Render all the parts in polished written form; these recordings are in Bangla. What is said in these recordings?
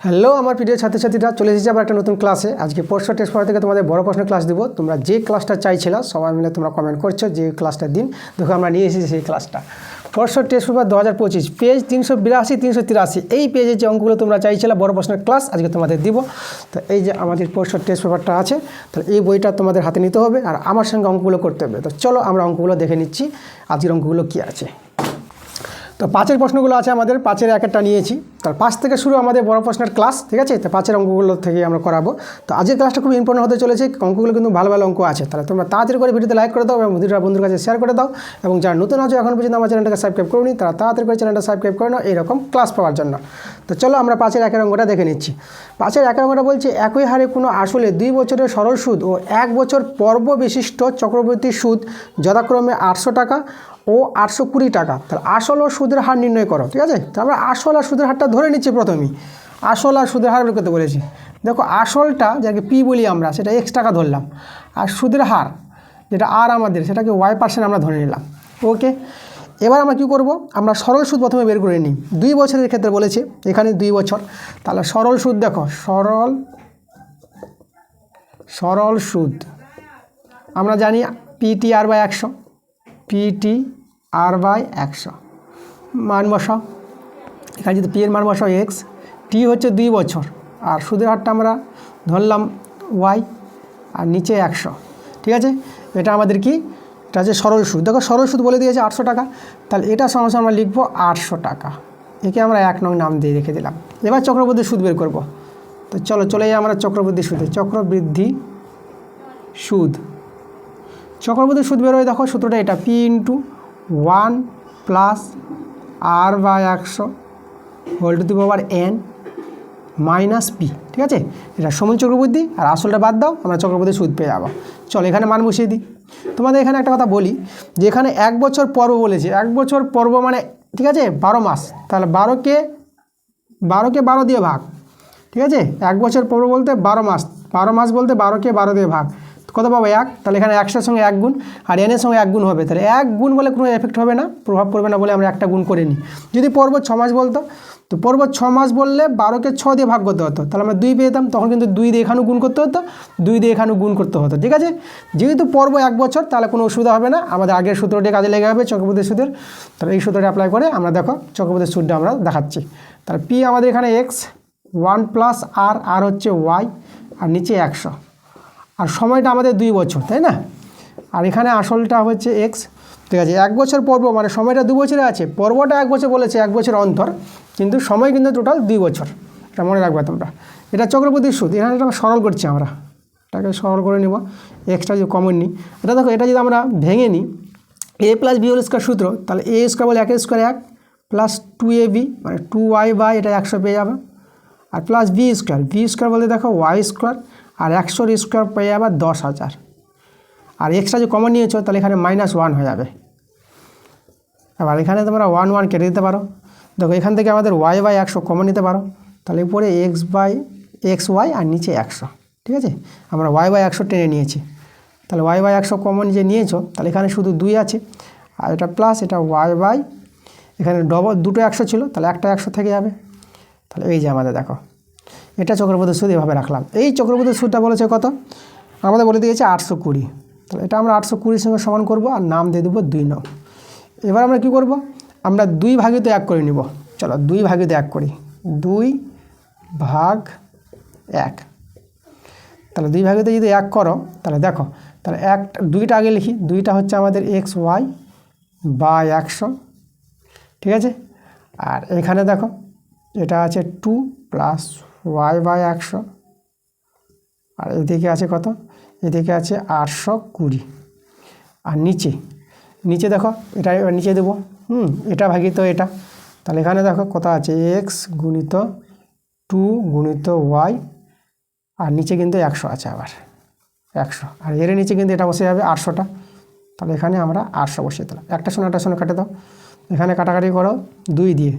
হ্যালো আমার প্রিয় ছাত্রছাত্রীরা, চলে এসেছি আবার একটা নতুন ক্লাসে। আজকে পরশু টেস্ট পেপার থেকে তোমাদের বড় প্রশ্নের ক্লাস দিব। তোমরা যে ক্লাসটা চাইছিলা সবাই মিলে তোমরা কমেন্ট করছো যে ক্লাসটার দিন, দেখো আমরা নিয়ে এসেছি সেই ক্লাসটা। পরশু টেস্ট পেপার 2025 পেজ 382 383 এই পেজে যে অঙ্কগুলো তোমরা চাইছিলা বড় প্রশ্নের ক্লাস আজকে তোমাদের দিব। তো এই যে আমাদের পরশু টেস্ট পেপারটা আছে, তাহলে এই বইটা তোমাদের হাতে নিতে হবে আর আমার সঙ্গে অঙ্কগুলো করতে হবে। তো চলো আমরা অঙ্কগুলো দেখে নিচ্ছি আজকের অঙ্কগুলো কী আছে। তো পাঁচের প্রশ্নগুলো আছে আমাদের, পাঁচের এক একটা নিয়েছি। তার পাঁচ থেকে শুরু আমাদের বড় প্রশ্নের ক্লাস, ঠিক আছে। তো পাঁচের অঙ্কগুলো থেকে আমরা করাবো। তো আজকের ক্লাসটা খুব ইম্পর্টেন্ট হতে চলেছে, অঙ্কগুলো কিন্তু ভালো ভালো অঙ্ক আছে। তাহলে তোমরা তাড়াতাড়ি করে ভিডিওতে লাইক করে দাও এবং বন্ধুর কাছে শেয়ার করে দাও, এবং যারা নতুন আছে এখন পর্যন্ত আমার চ্যানেলটাকে সাবস্ক্রাইব করুনি তারা তাড়াতাড়ি করে চ্যানেলটা সাবস্ক্রাইব করে নাও এইরকম ক্লাস পাওয়ার জন্য। তো চলো আমরা পাঁচের একের অঙ্কটা দেখে নিচ্ছি। পাঁচের একের অঙ্কটা বলছে একই হারে কোনো আসলে 2 বছরের সরল সুদ ও 1 বছর পর্ব বিশিষ্ট চক্রবর্তী সুদ যথাক্রমে 800 টাকা ও 820 টাকা। তাহলে আসল ও সুদের হার নির্ণয় করো, ঠিক আছে। তো আমরা আসল আর সুদের হারটা ধরে নিচ্ছি প্রথমেই। আসল আর সুদের হার বের করতে বলেছি। দেখো আসলটা যাকে পি বলি আমরা, সেটা x টাকা ধরলাম, আর সুদের হার যেটা আর আমাদের সেটাকে y% আমরা ধরে নিলাম। ওকে, এবার আমরা কী করব, আমরা সরল সুদ প্রথমে বের করে নিই। 2 বছরের ক্ষেত্রে বলেছি, এখানে 2 বছর। তাহলে সরল সুদ দেখো, সরল সুদ আমরা জানি PTR/100, PTR/100 মান বসাও। এখানে যদি পি এর মান বসাও x, টি হচ্ছে 2 বছর, আর সুদের হারটা আমরা ধরলাম y, আর নিচে 100, ঠিক আছে। এটা আমাদের কি, এটা হচ্ছে সরল সুদ। দেখো সরল সুদ বলে দিয়েছে 800 টাকা, তাহলে এটা সমস্যা আমরা লিখবো 800 টাকা। একে আমরা 1 নং নাম দিয়ে রেখে দিলাম। এবার চক্রবৃদ্ধি সুদ বের করব। তো চলো চলে যাই আমরা চক্রবৃদ্ধি সুদে। চক্রবৃদ্ধি সুদ বেরোয়, দেখো সূত্রটা এটা P/1 + R/100 whole to the power n minus p, ঠিক আছে। এটা সময় চক্রবৃদ্ধি, আর আসলটা বাদ দাও, আমরা চক্রবৃদ্ধি সুদ পেয়ে যাবো। চলো এখানে মান বসিয়ে দিই। তোমাদের এখানে একটা কথা বলি যে এখানে 1 বছর পর্ব বলেছে। 1 বছর পর্ব মানে, ঠিক আছে, 12 মাস। তাহলে 12কে 12 দিয়ে ভাগ, ঠিক আছে। 1 বছর পর্ব বলতে 12 মাস, 12 মাস বলতে 12কে 12 দিয়ে ভাগ, কত পাবো 1। তাহলে এখানে 100-এর সঙ্গে 1 গুণ, আর n-এর সঙ্গে 1 গুণ হবে। তাহলে 1 গুণ বলে কোনো এফেক্ট হবে না, প্রভাব পড়বে না বলে আমরা একটা গুণ করে নিই। যদি পর্ব 6 মাস বলতো, তো পর্ব 6 মাস বললে 12কে 6 দিয়ে ভাগ করতে হতো, তাহলে আমরা 2 পেতাম। তখন কিন্তু 2 দিয়ে এখানেও গুণ করতে হতো, 2 দিয়ে এখানেও গুণ করতে হতো, ঠিক আছে। যেহেতু পর্ব 1 বছর, তাহলে কোনো অসুবিধা হবে না, আমাদের আগের সূত্রটি কাজে লেগে হবে চক্রবৃদ্ধি সুদের। তাহলে এই সূত্রটি অ্যাপ্লাই করে আমরা দেখো চক্রবৃদ্ধি সুদটা আমরা দেখাচ্ছি। তাহলে পি আমাদের এখানে x, 1 + r হচ্ছে y, আর নিচে 100, আর সময়টা আমাদের 2 বছর, তাই না। আর এখানে আসলটা হচ্ছে x, ঠিক আছে। 1 বছর পর্ব মানে সময়টা 2 বছরে আছে, পর্বটা 1 বছর বলেছে, 1 বছর অন্তর, কিন্তু সময় কিন্তু টোটাল 2 বছর। এটা মনে রাখবে তোমরা। এটা চক্রবৃদ্ধি সুদ। এখানে এটা সরল করছি আমরা, এটাকে সরল করে নিব। এক্সটা যদি কমন নিই, এটা দেখো, এটা যদি আমরা ভেঙে নিই a + b হোল স্কয়ার সূত্র, তাহলে a স্কয়ার বলে 1 স্কয়ার 1 প্লাস 2ab মানে 2y/ এটা 100 পেয়ে যাবে, আর প্লাস b স্কয়ার বলতে দেখো y স্কয়ার, আর 100 স্কয়ার পেয়ে যাবে 10,000। আর এক্সট্রা যে কমন নিয়েছো, তাহলে এখানে -1 হয়ে যাবে। এবার এখানে তোমরা 1 1 কেটে দিতে পারো। দেখো এখান থেকে আমাদের y/100 কমন নিতে পারো, তাহলে উপরে x/xy আর নিচে 100, ঠিক আছে। আমরা y/100 টেনে নিয়েছি, তাহলে y/100 কমন যে নিয়েছো, তাহলে এখানে শুধু 2 আছে, আর এটা প্লাস এটা y/ এখানে ডবল দুটো 100 ছিল, তাহলে একটা 100 থেকে যাবে। তাহলে এই যে আমাদের দেখো, এটা চক্রবৃদ্ধি সুদ এভাবে রাখলাম। এই চক্রবৃদ্ধি সুদটা বলেছে কত, আমাদের বলে দিয়েছে 820। তাহলে এটা আমরা 820 সঙ্গে সমান করব, আর নাম দিয়ে দেবো 2 নং। এবার আমরা কি করব, আমরা 2/1 করে নিব। চলো 2/1 করি, 2/1। তাহলে 2/1 যদি 1 করো, তাহলে দেখো, তাহলে 2টা আগে লিখি। 2টা হচ্ছে আমাদের xy/100, ঠিক আছে। আর এখানে দেখো এটা আছে 2 + y/100, আর এদিকে আছে কত, এদিকে আছে 820। আর নিচে দেখো, এটা নিচে দেবো, এটা ভাগিত এটা। তাহলে এখানে দেখো কত আছে, x × 2 × y, আর নিচে কিন্তু 100 আছে, আবার 100, আর এর নিচে কিন্তু এটা বসে যাবে 800টা। তাহলে এখানে আমরা 800 বসিয়ে দিলাম। একটা শূন্য কেটে দাও, এখানে কাটাকাটি করো 2 দিয়ে,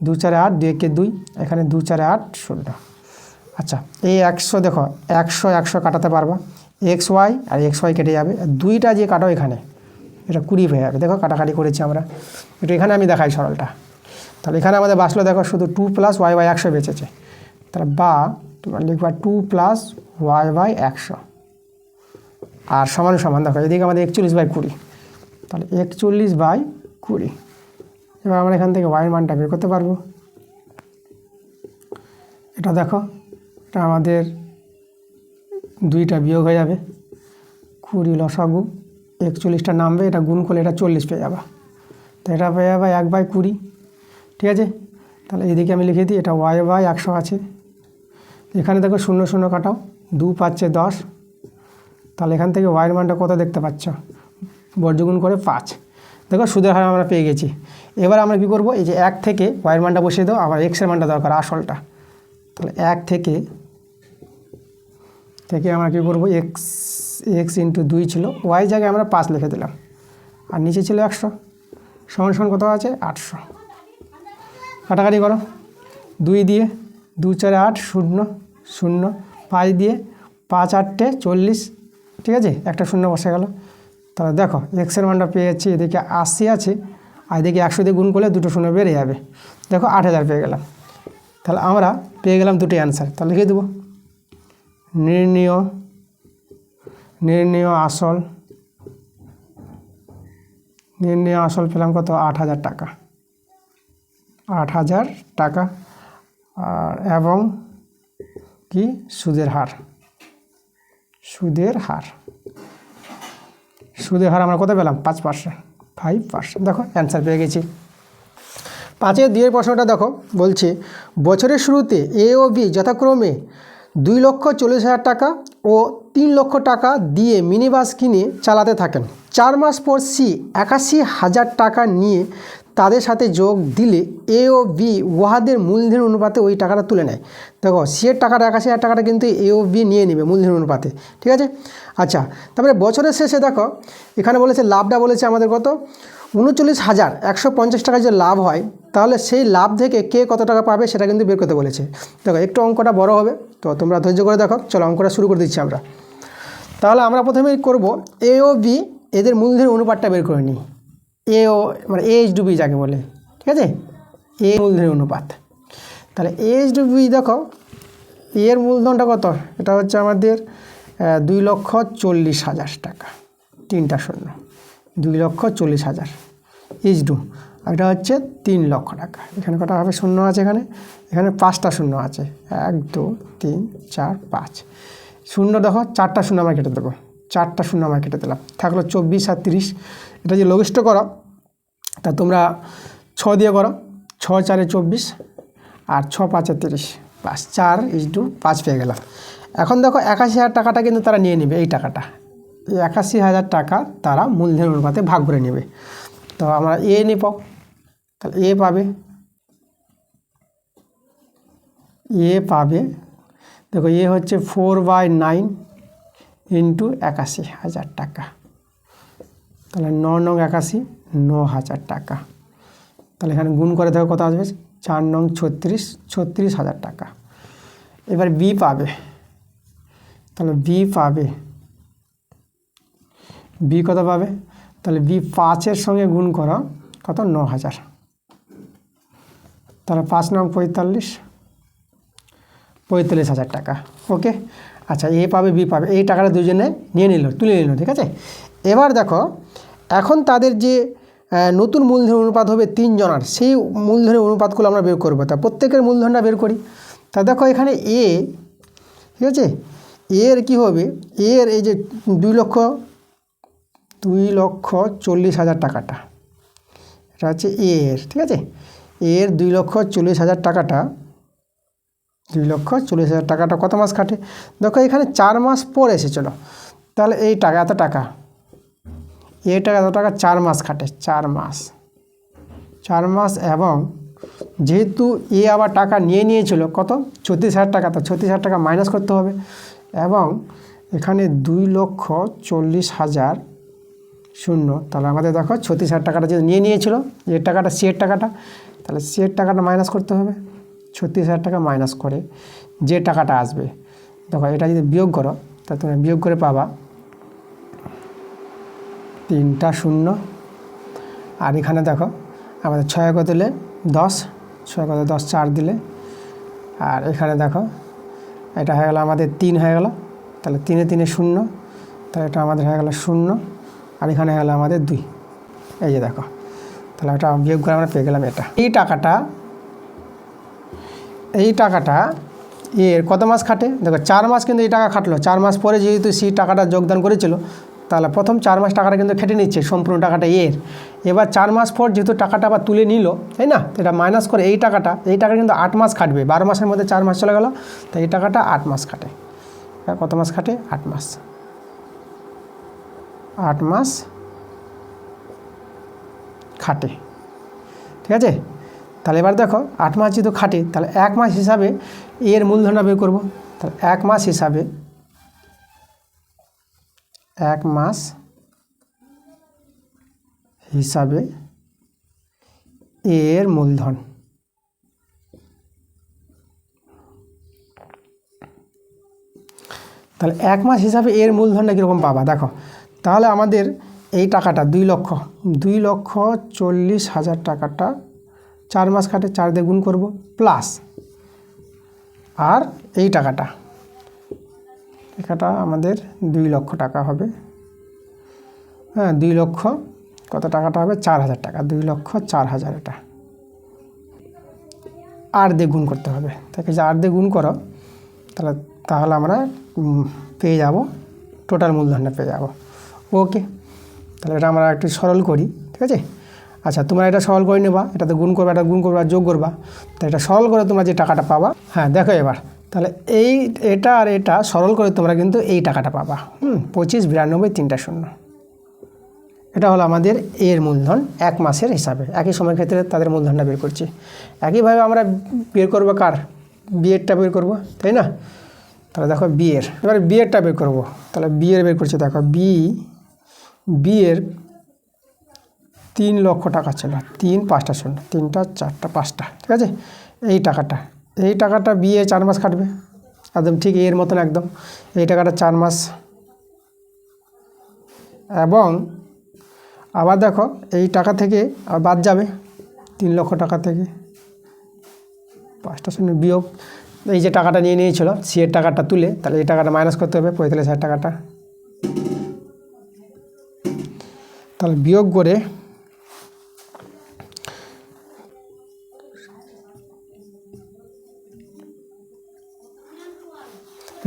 2 4 8, 2 1 2, এখানে 2 4 8 0। আচ্ছা, এই 100 দেখো, 100 কাটাতে পারবা, xy আর xy কেটে যাবে, 2টা যে কাটো এখানে, এটা 20 হয়ে যাবে। দেখো কাটাকাটি করেছি আমরা, এটা এখানে আমি দেখাই সরলটা। তাহলে এখানে আমাদের বাঁচলো দেখো শুধু 2 + y/100 বেঁচেছে। তাহলে বা তোমরা লিখবা 2 প্লাস ওয়াই বাই 100 আর সমান সমান দেখো এদিকে আমাদের 41/20, তাহলে 41/20। এবার আমরা এখান থেকে ওয়াইয়ের মানটা বের করতে পারবো। এটা দেখো, এটা আমাদের 2টা বিয়োগ হয়ে যাবে, 20 লসাগু, 41টা নামবে, এটা গুণ করলে এটা 40 পেয়ে যাবা। তো এটা পেয়ে যাবে 1/20, ঠিক আছে। তাহলে এদিকে আমি লিখে দিই, এটা ওয়াই বাই 100 আছে। এখানে দেখো 0 0 কাটাও, 2 5 10, তাহলে এখান থেকে ওয়াইয়ের মানটা কত দেখতে পাচ্ছ, বর্গগুণ করে 5। দেখো সুদের হার আমরা পেয়ে গেছি। এবার আমরা কী করবো, এই যে 1 থেকে ওয়াইয়ের মানটা বসিয়ে দাও, আবার এক্সের মানটা দরকার আসলটা। তাহলে 1 থেকে আমরা কী করবো, এক্স ইন্টু 2 ছিল, ওয়াই জায়গায় আমরা 5 লিখে দিলাম, আর নিচে ছিল 100, সমান সমান কত আছে 800। কাটাকাটি করো, 2 দিয়ে 2 4 8 0 0, 5 দিয়ে 5 8 40, ঠিক আছে, একটা 0 বসে গেল। তাহলে দেখো এক্সের মানটা পেয়ে যাচ্ছি, এদিকে 80 আছে, আর এদিকে 100 দিয়ে গুণ করলে 2টো 0 বেড়ে যাবে, দেখো 8000 পেয়ে গেলাম। তাহলে আমরা পেয়ে গেলাম 2টি অ্যান্সার। তাহলে লিখে দেবো, নির্ণীয় আসল পেলাম কত, 8000 টাকা, 8000 টাকা। আর এবং কি সুদের হার আমরা কত পেলাম, 5%, 5%। দেখো অ্যান্সার পেয়ে গেছি। 5-এর 2-এর প্রশ্নটা দেখো, বলছে বছরের শুরুতে এ ও বি যথাক্রমে 2,40,000 টাকা ও 3 লক্ষ টাকা দিয়ে মিনি বাস কিনে চালাতে থাকেন। 4 মাস পর সি 81,000 টাকা নিয়ে তাদের সাথে যোগ দিলে এ ও বি উহাদের মূলধন অনুপাতে ওই টাকাটা তুলে নেয়। দেখো সি এর টাকাটা 81,000 টাকাটা কিন্তু এ ও বি নিয়ে নেবে মূলধন অনুপাতে, ঠিক আছে। আচ্ছা, তারপরে বছরের শেষে দেখো এখানে বলেছে লাভটা বলেছে আমাদের কত, 39,150 টাকা যে লাভ হয়, তাহলে সেই লাভ থেকে কে কত টাকা পাবে সেটা কিন্তু বের করতে বলেছে। দেখো একটু অঙ্কটা বড় হবে, তো তোমরা ধৈর্য করে দেখো। চলো অঙ্কটা শুরু করে দিচ্ছি আমরা। তাহলে আমরা প্রথমেই করব এ ও বি এদের মূলধনের অনুপাতটা বের করে নিই। এ ও মানে এইচ ডু বি যাকে বলে, ঠিক আছে, এ মূলধনের অনুপাত। তাহলে এইচ ডু বি দেখো এর মূলধনটা কত, এটা হচ্ছে আমাদের 2,40,000 টাকা, 3টা 0, 2,40,000 এইচ ডু। আর এটা হচ্ছে 3 লক্ষ টাকা। এখানে কটা হবে, 0 আছে, এখানে 5টা 0 আছে, 1 2 3 4 5, 0 দেখো 4টা 0 আমরা কেটে দেবো, 4টা 0 আমরা কেটে দিলাম, থাকলো 24 আর 30। এটা যে লঘিষ্ঠ করো তা তোমরা 6 দিয়ে করো, 6 4 24 আর 6 5 30, 4 ইন্টু 5 পেয়ে গেলাম। এখন দেখো 81,000 টাকাটা কিন্তু তারা নিয়ে নেবে, এই টাকাটা, এই 81,000 টাকা তারা মূলধন অনুপাতে ভাগ করে নেবে। তো আমরা এ নিব, তাহলে এ পাবে, দেখো এ হচ্ছে 4/9 ইন্টু 81,000 টাকা, তাহলে 9 নং 81, 9,000 টাকা। তাহলে এখানে গুণ করে দেখো কত আসবে, 4 নং 36, 36,000 টাকা। এবার বি পাবে, তাহলে বি কত পাবে, তাহলে বি 5-এর সঙ্গে গুণ করো কত, 9,000, তাহলে 5 নং 45,000 টাকা। ওকে, আচ্ছা এ পাবে বি পাবে, এই টাকাটা দুজনে তুলে নিল, ঠিক আছে। এবার দেখো এখন তাদের যে নতুন মূলধনের অনুপাত হবে 3 জনের, সেই মূলধনের অনুপাতগুলো আমরা বের করবো। তা প্রত্যেকের মূলধনটা বের করি। তা দেখো এখানে এ, ঠিক আছে, এর কি হবে, এর এই যে 2,40,000 টাকাটা, এটা হচ্ছে এর, ঠিক আছে, এর 2,40,000 টাকাটা, 2,40,000 টাকাটা কত মাস কাটে, দেখো এখানে 4 মাস পর এসেছিলো, তাহলে এই টাকা এত টাকা, এটা এত টাকা 4 মাস খাটে, 4 মাস। এবং যেহেতু এ আবার টাকা নিয়েছিল কত, 36,000 টাকা, তো 36,000 টাকা মাইনাস করতে হবে। এবং এখানে 2,40,000 0, তাহলে আমাদের দেখো 36,000 টাকাটা যে নিয়েছিল, এর টাকাটা সি এর টাকাটা, তাহলে সি এর টাকাটা মাইনাস করতে হবে, 36,000 টাকা মাইনাস করে যে টাকাটা আসবে, দেখো এটা যদি বিয়োগ করো তা তোমরা বিয়োগ করে পাবা 3টা 0। আর এখানে দেখো আমাদের 6 কত দিলে 10, 6 কত 10, 4 দিলে আর এখানে দেখো এটা হয়ে গেল আমাদের 3 হয়ে গেল, তাহলে 3 3 0, তাহলে এটা আমাদের হয়ে গেল 0, আর এখানে হয়ে গেল আমাদের 2। এই যে দেখো, তাহলে এটা বিয়োগ করে আমরা পেয়ে গেলাম এটা। এই টাকাটা এর কত মাস খাটে? দেখো 4 মাস কিন্তু এই টাকা খাটলো। 4 মাস পরে যেহেতু সেই টাকাটা যোগদান করেছিল, তাহলে প্রথম 4 মাস টাকাটা কিন্তু খেটে নিচ্ছে, সম্পূর্ণ টাকাটা এর। এবার 4 মাস পর যেহেতু টাকাটা আবার তুলে নিল, তাই না, এটা মাইনাস করে এই টাকা কিন্তু 8 মাস খাটবে। 12 মাসের মধ্যে 4 মাস চলে গেল, তাই এই টাকাটা 8 মাস খাটে। কত মাস খাটে? 8 মাস। 8 মাস খাটে, ঠিক আছে। তাহলে এবার দেখো 8 মাস যেহেতু খাটে, তাহলে 1 মাস হিসাবে এর মূলধনটা বের করবো। তাহলে 1 মাস হিসাবে এর মূলধন, তাহলে 1 মাস হিসাবে এর মূলধনটা কীরকম পাবা দেখো। তাহলে আমাদের এই টাকাটা 2,40,000 টাকাটা 4 মাস খাটে, 4 দিয়ে গুণ করবো, প্লাস আর এই টাকাটা আমাদের 2 লক্ষ টাকা হবে। হ্যাঁ, 2 লক্ষ কত টাকাটা হবে? 4,000 টাকা। 2,04,000 এটা 8 দিয়ে গুণ করতে হবে। তাকে যে 8 দিয়ে গুণ করো, তাহলে আমরা পেয়ে যাব টোটাল মূলধনটা পেয়ে যাব। ওকে, তাহলে এটা আমরা একটু সরল করি, ঠিক আছে। আচ্ছা, তোমরা এটা সরল করে নেবা, এটাতে গুণ করবা, এটা গুণ করবা, যোগ করবা, তো এটা সরল করে তোমরা যে টাকাটা পাবা। হ্যাঁ, দেখো এবার তাহলে এটা আর এটা সরল করে তোমরা কিন্তু এই টাকাটা পাবা। 25,92, 3টা 0। এটা হলো আমাদের এর মূলধন 1 মাসের হিসাবে। একই সময়ের ক্ষেত্রে তাদের মূলধনটা বের করছি। একইভাবে আমরা বের করবো কার? বিয়েরটা বের করবো, তাই না। তাহলে দেখো এবার বিয়েরটা বের করবো। তাহলে বিয়ের বের করছি, দেখো বিয়ের 3 লক্ষ টাকা ছিল। 3 5টা 0, 3টা 4টা 5টা, ঠিক আছে। এই টাকাটা বিয়ে 4 মাস খাটবে, একদম ঠিক এর মতন একদম। এই টাকাটা 4 মাস, এবং আবার দেখো এই টাকা থেকে আর বাদ যাবে 3 লক্ষ টাকা থেকে 5টা 0 বিয়োগ এই যে টাকাটা নিয়ে নিয়েছিল সি এর টাকাটা তুলে, তাহলে এই টাকাটা মাইনাস করতে হবে 45,000 টাকাটা। তাহলে বিয়োগ করে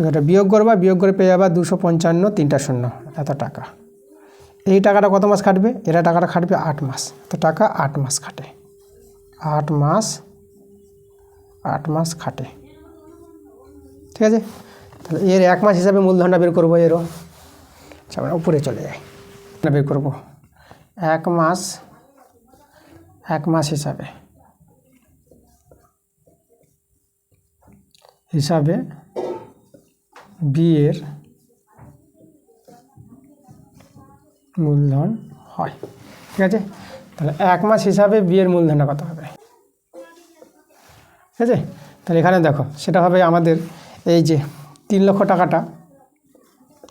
এটা বিয়োগ করে পেয়ে যাবা 255, 3টা 0 এত টাকা। এই টাকাটা কত মাস খাটবে? এরা টাকাটা খাটবে 8 মাস। তো টাকা 8 মাস খাটে, 8 মাস খাটে, ঠিক আছে। তাহলে এর 1 মাস হিসাবে মূলধনটা বের করবো এরও। আচ্ছা, আমরা উপরে চলে যাই, বের করবো 1 মাস হিসাবে বিয়ের মূলধন হয়, ঠিক আছে। তাহলে 1 মাস হিসাবে বিয়ের মূলধনটা কত হবে? ঠিক আছে, তাহলে এখানে দেখো সেটা হবে আমাদের এই যে 3 লক্ষ টাকাটা,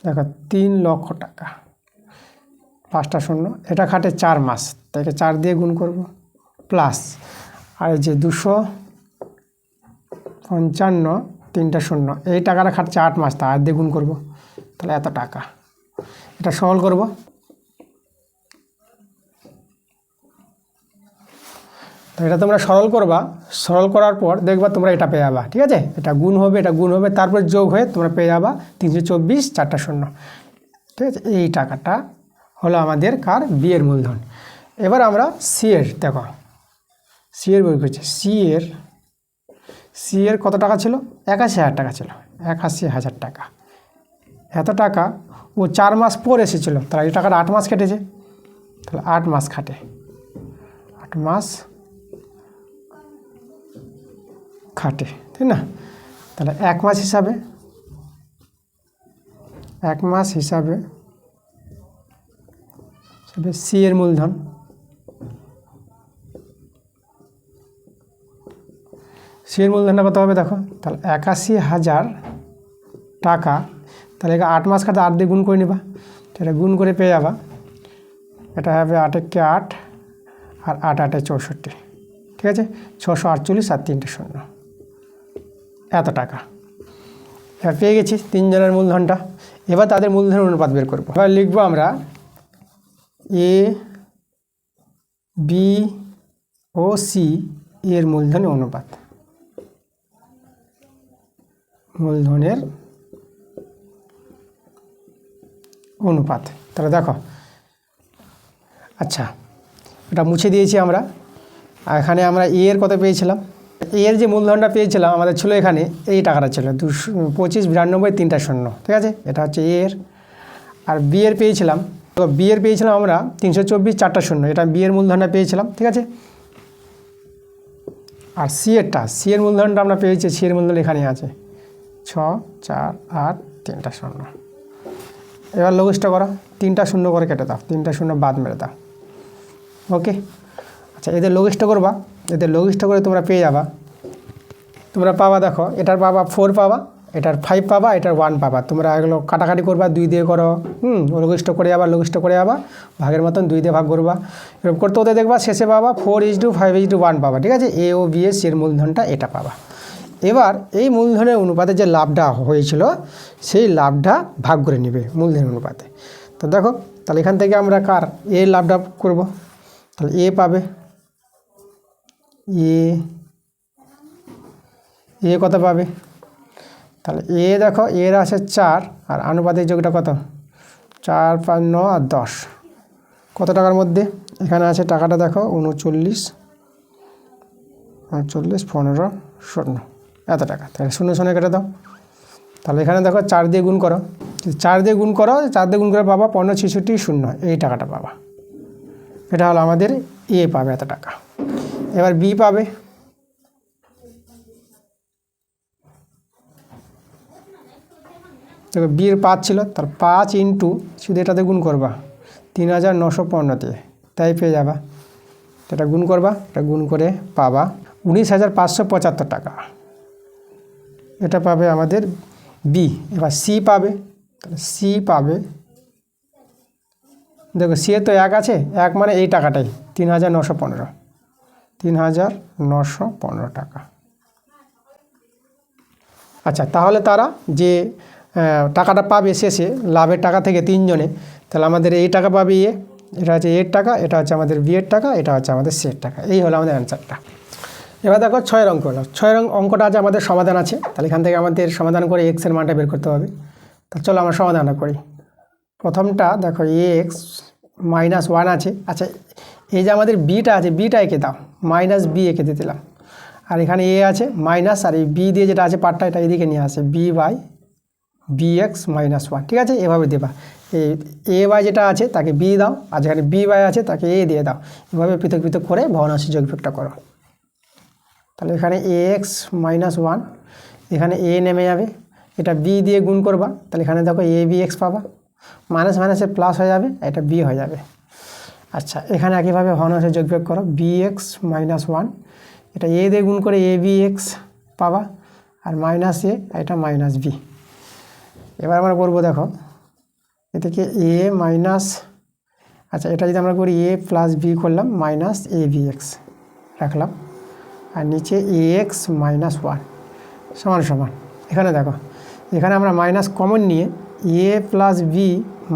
দেখো 3 লক্ষ টাকা 5টা 0, এটা খাটে 4 মাস, তাকে 4 দিয়ে গুণ করব, প্লাস আর এই যে 255, 3টা 0, এই টাকাটা খাটছে 8 মাস, তা 8 দিয়ে গুণ করব, তাহলে এত টাকা। এটা সরল করব, তো এটা তোমরা সরল করবা। সরল করার পর দেখবা তোমরা এটা পেয়ে যাবা, ঠিক আছে। এটা গুণ হবে, তারপর যোগ হয়ে তোমরা পেয়ে যাবা 324, 4টা 0, ঠিক আছে। এই টাকাটা হলো আমাদের কার? বিয়ের মূলধন। এবার আমরা সি এর দেখো, সি এর বের করছি। সি এর কত টাকা ছিল? 81,000 টাকা ছিল, 81,000 টাকা। এত টাকা ও 4 মাস পর এসেছিল, তাহলে এই টাকাটা 8 মাস কেটেছে, তাহলে 8 মাস খাটে, 8 মাস খাটে, ঠিক না। তাহলে 1 মাস হিসাবে সি এর মূলধন, সি এর মূলধনটা কত হবে দেখো। তাহলে 81,000 টাকা, তাহলে 8 মাস খাটে 8 দিয়ে গুণ করে নিবা, এটা গুণ করে পেয়ে যাবা। এটা হবে 8 × 8 আর 8 × 8 = 64, ঠিক আছে। 648 আর 3টে 0, এত টাকা। এবার পেয়ে গেছি তিনজনের মূলধনটা। এবার তাদের মূলধনের অনুপাত বের করব। এবার লিখবো আমরা এ বি ও সি এর মূলধনের অনুপাত, মূলধনের অনুপাত। তাহলে দেখো, আচ্ছা এটা মুছে দিয়েছি আমরা। আর এখানে আমরা এ এর কত পেয়েছিলাম, এ এর যে মূলধনটা পেয়েছিলাম আমাদের ছিল এখানে এই টাকাটা ছিল 2592 3টা শূন্য, ঠিক আছে, এটা হচ্ছে এ এর। আর বি এর পেয়েছিলাম, তো বি এর পেয়েছিলাম আমরা 324 4টা শূন্য, এটা বি এর মূলধনটা পেয়েছিলাম, ঠিক আছে। আর সি এর মূলধনটা আমরা পেয়েছি, সি এর মূলধন এখানে আছে 6 4 8 3টা শূন্য। এবার লঘিষ্ঠ করো, 3টা শূন্য করে কেটে দাও, 3টা শূন্য বাদ মেরে দাও। ওকে, আচ্ছা এদের লঘিষ্ঠ করবা, এদের লঘিষ্ঠ করে তোমরা পেয়ে যাবা, তোমরা পাবা দেখো এটার পাবা 4 পাবা, এটার 5 পাবা, এটার 1 পাবা। তোমরা এগুলো কাটাকাটি করবা, 2 দিয়ে করো, লঘিষ্ঠ করে যাবা, লঘিষ্ঠ করে যাবা, ভাগের মতন 2 দিয়ে ভাগ করবা, এরকম করতে হতে দেখবা শেষে পাবা 4:5:1 পাবা, ঠিক আছে। এ ও বি এর মূলধনটা এটা পাবা। এবার এই মূলধনের অনুপাতে যে লাভটা হয়েছিল সেই লাভটা ভাগ করে নেবে মূলধনের অনুপাতে। তো দেখো তাহলে এখান থেকে আমরা কার এ লাভটা করব, তাহলে এ পাবে, এ কত পাবে, তাহলে এ দেখো এর আছে 4 আর আনুপাতিক যোগটা কত 4 5 9 আর 10, কত টাকার মধ্যে এখানে আছে টাকাটা দেখো 39 15 0 এত টাকা। তাহলে 0 0 কেটে দাও, তাহলে এখানে দেখো 4 দিয়ে গুণ করো, 4 দিয়ে গুণ করো, 4 দিয়ে গুণ করে পাবা 15 66 0, এই টাকাটা পাবা। এটা হলো আমাদের এ পাবে এত টাকা। এবার বি পাবে, দেখো বির 5 ছিল, তার 5 ইন্টু শুধু এটাতে গুণ করবা 3915 দিয়ে, তাই পেয়ে যাবা। এটা গুণ করবা, এটা গুণ করে পাবা 19,575 টাকা, এটা পাবে আমাদের বি। এবার সি পাবে, তাহলে সি পাবে, দেখো সি এর তো 1 আছে, 1 মানে এই টাকাটাই 3,915 টাকা। আচ্ছা তাহলে তারা যে টাকাটা পাবে শেষে লাভের টাকা থেকে তিনজনে, তাহলে আমাদের এই টাকা পাবে এ, এটা হচ্ছে এর টাকা, এটা হচ্ছে আমাদের বি এর টাকা, এটা হচ্ছে আমাদের সি এর টাকা। এই হলো আমাদের অ্যান্সারটা। এবার দেখো 6 অঙ্ক হলো, 6 অঙ্কটা আছে আমাদের সমাধান আছে, তাহলে এখান থেকে আমাদের সমাধান করে এক্সের মানটা বের করতে হবে। তা চলো আমরা সমাধানটা করি। প্রথমটা দেখো এক্স -1 আছে। আচ্ছা এই যে আমাদের বিটা আছে, বিটা এঁকে দাও, মাইনাস বি এঁকে দিয়ে দিলাম। আর এখানে এ আছে মাইনাস, আর এই বি দিয়ে যেটা আছে পার্টটা এটা এদিকে নিয়ে আসে b/bx -1, ঠিক আছে, এভাবে দেবা। এ বাই যেটা আছে তাকে বি দাও, আর যেখানে বি বাই আছে তাকে এ দিয়ে দাও, এভাবে পৃথক পৃথক করে ভগ্নাংশের যোগফলটা করো। তাহলে এখানে ax -1, এখানে এ নেমে যাবে, এটা বি দিয়ে গুণ করবা, তাহলে এখানে দেখো abx পাবা, মাইনাস মাইনাসে প্লাস হয়ে যাবে, এটা বি হয়ে যাবে। আচ্ছা এখানে একইভাবে ভগ্নাংশের যোগফল করো, bx -1, এটা এ দিয়ে গুণ করে abx পাবা, আর মাইনাস এ, এটা মাইনাস বি। এবার আমরা করবো দেখো এ থেকে এ মাইনাস, আচ্ছা এটা যদি আমরা করি এ প্লাস বি করলাম মাইনাস abx রাখলাম, আর নিচে ax -1 সমান সমান, এখানে দেখো এখানে আমরা মাইনাস কমন নিয়ে এ প্লাস বি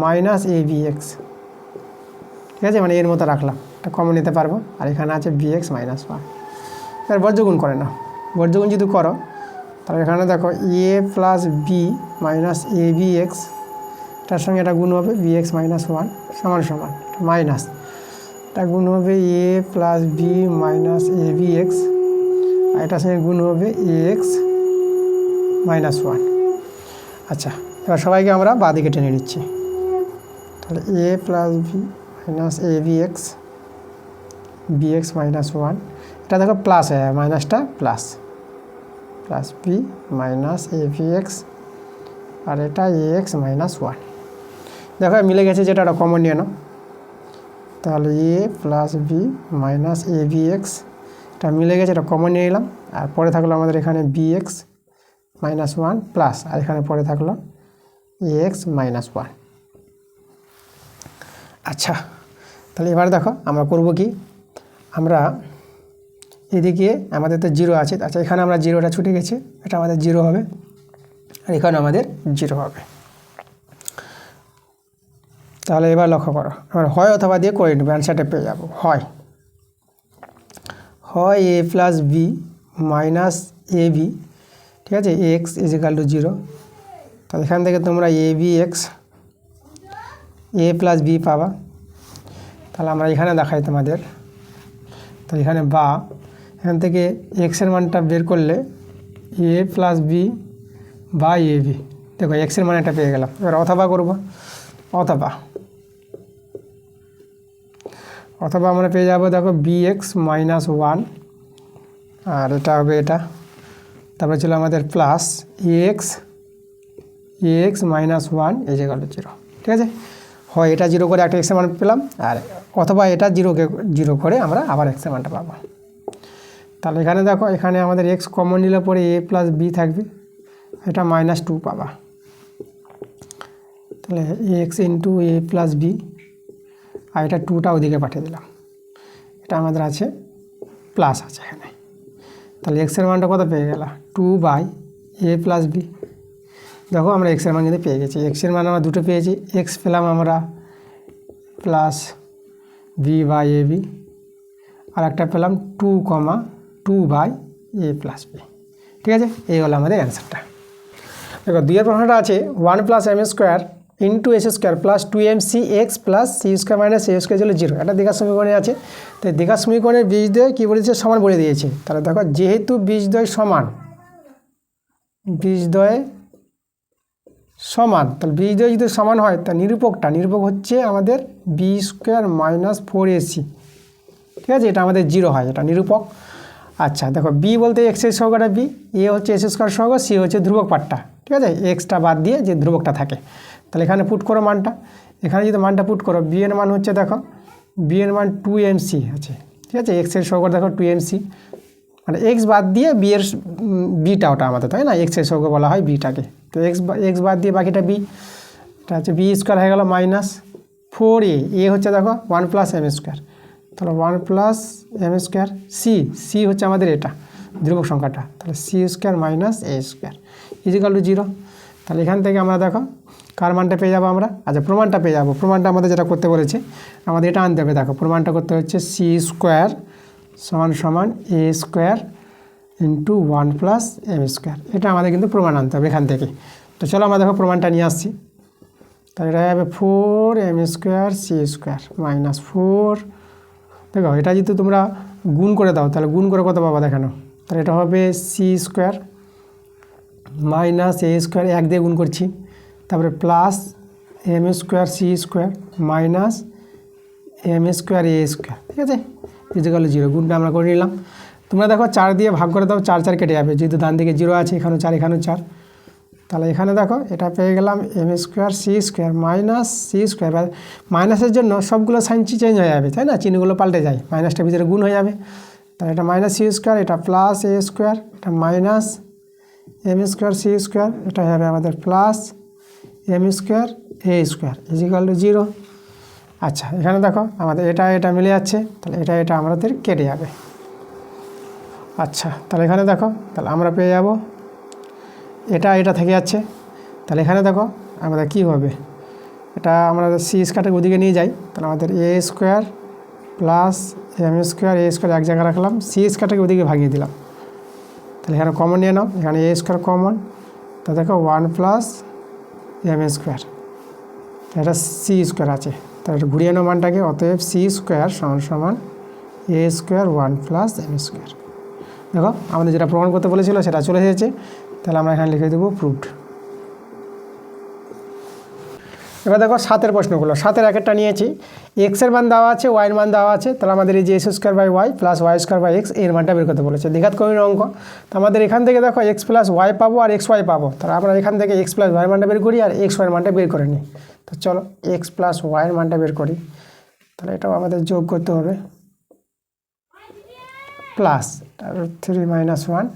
মাইনাস abx, ঠিক আছে, মানে এর মতো রাখলাম, এটা কমন নিতে পারবো। আর এখানে আছে bx -1। এবার বর্জগুণ করে নাও, বর্জগুণ যদি করো তাহলে এখানে দেখো এ প্লাস বি মাইনাস abx, তার সঙ্গে এটা গুণ হবে bx -1 সমান সমান মাইনাস, এটা গুণ হবে এ প্লাস বি মাইনাস abx, আর এটার সঙ্গে গুণ হবে ax -1। আচ্ছা এবার সবাইকে আমরা বাঁদিকে টেনে নিচ্ছি, তাহলে a plus B minus abx bx -1, এটা দেখো প্লাস হয়ে যাবে, মাইনাসটা plus, plus B minus abx, আর এটা ax -1, দেখো মিলে গেছে, যেটা ওটা কমন নিয়ে নাও, তাহলে a plus B minus abx, এটা মিলে গেছে, এটা কমন নিয়ে নিলাম। আর পরে থাকলো আমাদের এখানে bx -1 প্লাস, আর এখানে পরে থাকলো ax -1। আচ্ছা তাহলে এবার দেখো আমরা করব কি, আমরা এদিকে আমাদের তো 0 আছে। আচ্ছা, এখানে আমরা 0টা ছুটে গেছে, এটা আমাদের 0 হবে, আর এখানে আমাদের 0 হবে। তাহলে এবার লক্ষ্য করো, এবার হয় অথবা দিয়ে করে নেবে, অ্যান্সারটা পেয়ে যাবো। হয় a plus B minus A B, ঠিক আছে, এক্স ইজ ইকাল টু 0। তাহলে এখান থেকে তোমরা A B x A plus B পাবা। তাহলে আমরা এখানে দেখাই তোমাদের, তাহলে এখানে বা এখান থেকে এক্সের মানটা বের করলে এ প্লাস বি বা এ বি, দেখো এক্সের মান একটা পেয়ে গেলাম। এবার অথবা করব, অথবা আমরা পেয়ে যাবো, দেখো বি এক্স মাইনাস 1, আর এটা হবে এটা, তারপরে ছিল আমাদের plus x minus 1 is equal to 0, ঠিক আছে। হয় এটা 0 করে একটা এক্সের মান পেলাম, আর অথবা এটা 0 করে আমরা আবার এক্সের মানটা পাবো। তাহলে এখানে দেখো, এখানে আমাদের এক্স কমন নিলে পরে এ প্লাস বি থাকবে, এটা -2 পাবা। তাহলে x into a plus b, আর এটা 2টা ওদিকে পাঠিয়ে দিলাম, এটা আমাদের আছে প্লাস আছে এখানে। তাহলে এক্সের মানটা কত পেয়ে গেল, 2/a প্লাস বি। দেখো আমরা এক্সের মান কিন্তু পেয়ে গেছি, এক্সের মান আমরা দুটো পেয়েছি, এক্স পেলাম আমরা প্লাস b/ab, আর একটা পেলাম 2,2/a প্লাস বি, ঠিক আছে। এই হলো আমাদের অ্যান্সারটা। দেখো 2 প্রশ্নটা আছে 1 + m² into s² plus 2mc x plus c² minus a² 0, এটা দীঘার সমীকরণে আছে। তো দীঘার সমীকরণের বীজদ্বয় কী বলেছে, সমান বলে দিয়েছে। তাহলে দেখো যেহেতু বীজদ্বয় সমান, তাহলে বীজদ্বয় যদি সমান হয়, তা নিরূপক হচ্ছে আমাদের b² মাইনাস 4ac, ঠিক আছে, এটা আমাদের 0 হয়, এটা নিরূপক। আচ্ছা দেখো বি বলতে এক্সের সহগটা বি, এ হচ্ছে s² সহগ, সি হচ্ছে ধ্রুবক পার্টটা, ঠিক আছে, এক্সটা বাদ দিয়ে যে ধ্রুবকটা থাকে। তাহলে এখানে পুট করো মানটা, এখানে যদি মানটা পুট করো, বি এর মান হচ্ছে, দেখো বি এর মান 2mc আছে, ঠিক আছে, এক্সের সহগ দেখো 2mc, মানে এক্স বাদ দিয়ে বি এর বিটা ওটা আমাদের, তাই না, এক্সের সহগ বলা হয় বিটাকে। তো এক্স বাদ দিয়ে বাকিটা বি, এটা হচ্ছে b² হয়ে গেল মাইনাস 4a, এ হচ্ছে দেখো 1 + m², তাহলে 1 + m², সি হচ্ছে আমাদের এটা ধ্রুবক সংখ্যাটা, তাহলে c² minus a² is equal to 0। তাহলে এখান থেকে আমরা দেখো কার মানটা পেয়ে যাবো আমরা, আচ্ছা প্রমাণটা পেয়ে যাবো। প্রমাণটা আমাদের যেটা করতে বলেছে আমাদের এটা আনতে হবে, দেখো প্রমাণটা করতে হচ্ছে c² সমান a² ইন্টু 1 + m², এটা আমাদের কিন্তু প্রমাণ আনতে হবে এখান থেকে। তো চলো আমরা দেখো প্রমাণটা নিয়ে আসছি। তাহলে এটা হবে 4m² c² মাইনাস 4, দেখো এটা যদি তোমরা গুণ করে দাও, তাহলে গুণ করে কত পাবা দেখানো, তাহলে এটা হবে c² মাইনাস a² 1 দিয়ে গুণ করছি, তারপরে plus m² c² minus m² a², ঠিক আছে, ইজ ইকাল টু 0, গুণটা আমরা করে নিলাম। তোমরা দেখো 4 দিয়ে ভাগ করে দাও, 4 কেটে যাবে, যেহেতু ডান দিকে 0 আছে, এখানেও 4 এখানেও 4, তাহলে এখানে দেখো এটা পেয়ে গেলাম m² c² মাইনাস c², এবার মাইনাসের জন্য সবগুলো সাইন চেঞ্জ হয়ে যাবে, তাই না, চিহ্নগুলো পাল্টে যায়, মাইনাসটা ভিতরে গুণ হয়ে যাবে। তাহলে এটা মাইনাস c², এটা প্লাস a², এটা মাইনাস m² c², এটা হবে আমাদের plus m² a² is equal to 0। আচ্ছা এখানে দেখো আমাদের এটা মিলে যাচ্ছে, তাহলে এটা আমাদের কেটে যাবে। আচ্ছা তাহলে এখানে দেখো, তাহলে আমরা পেয়ে যাব এটা থেকে যাচ্ছে, তাহলে এখানে দেখো আমাদের কি হবে, এটা আমরা c² ওদিকে নিয়ে যাই, তাহলে আমাদের a² প্লাস m² a² এক জায়গায় রাখলাম, c² ওদিকে ভাগিয়ে দিলাম, তাহলে এখানে কমন নিয়ে নাও, এখানে a² কমন, তা দেখো 1 + m², এটা c² আছে, তাহলে এটা ঘুরিয়ে নাও মানটাকে, অতএব c² সমান a² 1 + m²। দেখো আমাদের যেটা প্রমাণ করতে বলেছিল সেটা চলে এসেছে, তাহলে আমরা এখানে লিখে দেবো প্রুভড। এবার দেখো 7 প্রশ্নগুলো, 7 একটা নিয়েছি, এক্সের মান দেওয়া আছে, ওয়াইয়ের মান দেওয়া আছে, তাহলে আমাদের এই যে s²/y প্লাস y²/x এর মানটা বের করতে বলেছে, দ্বিঘাত কর্মীর অঙ্ক। তো আমাদের এখান থেকে দেখো x + y পাবো আর xy পাবো, তাহলে আমরা এখান থেকে x + y মানটা বের করি আর xy মানটা বের করে নিই। তো চলো x + y এর মানটা বের করি, তাহলে এটাও আমাদের যোগ করতে হবে, প্লাস √3 - 1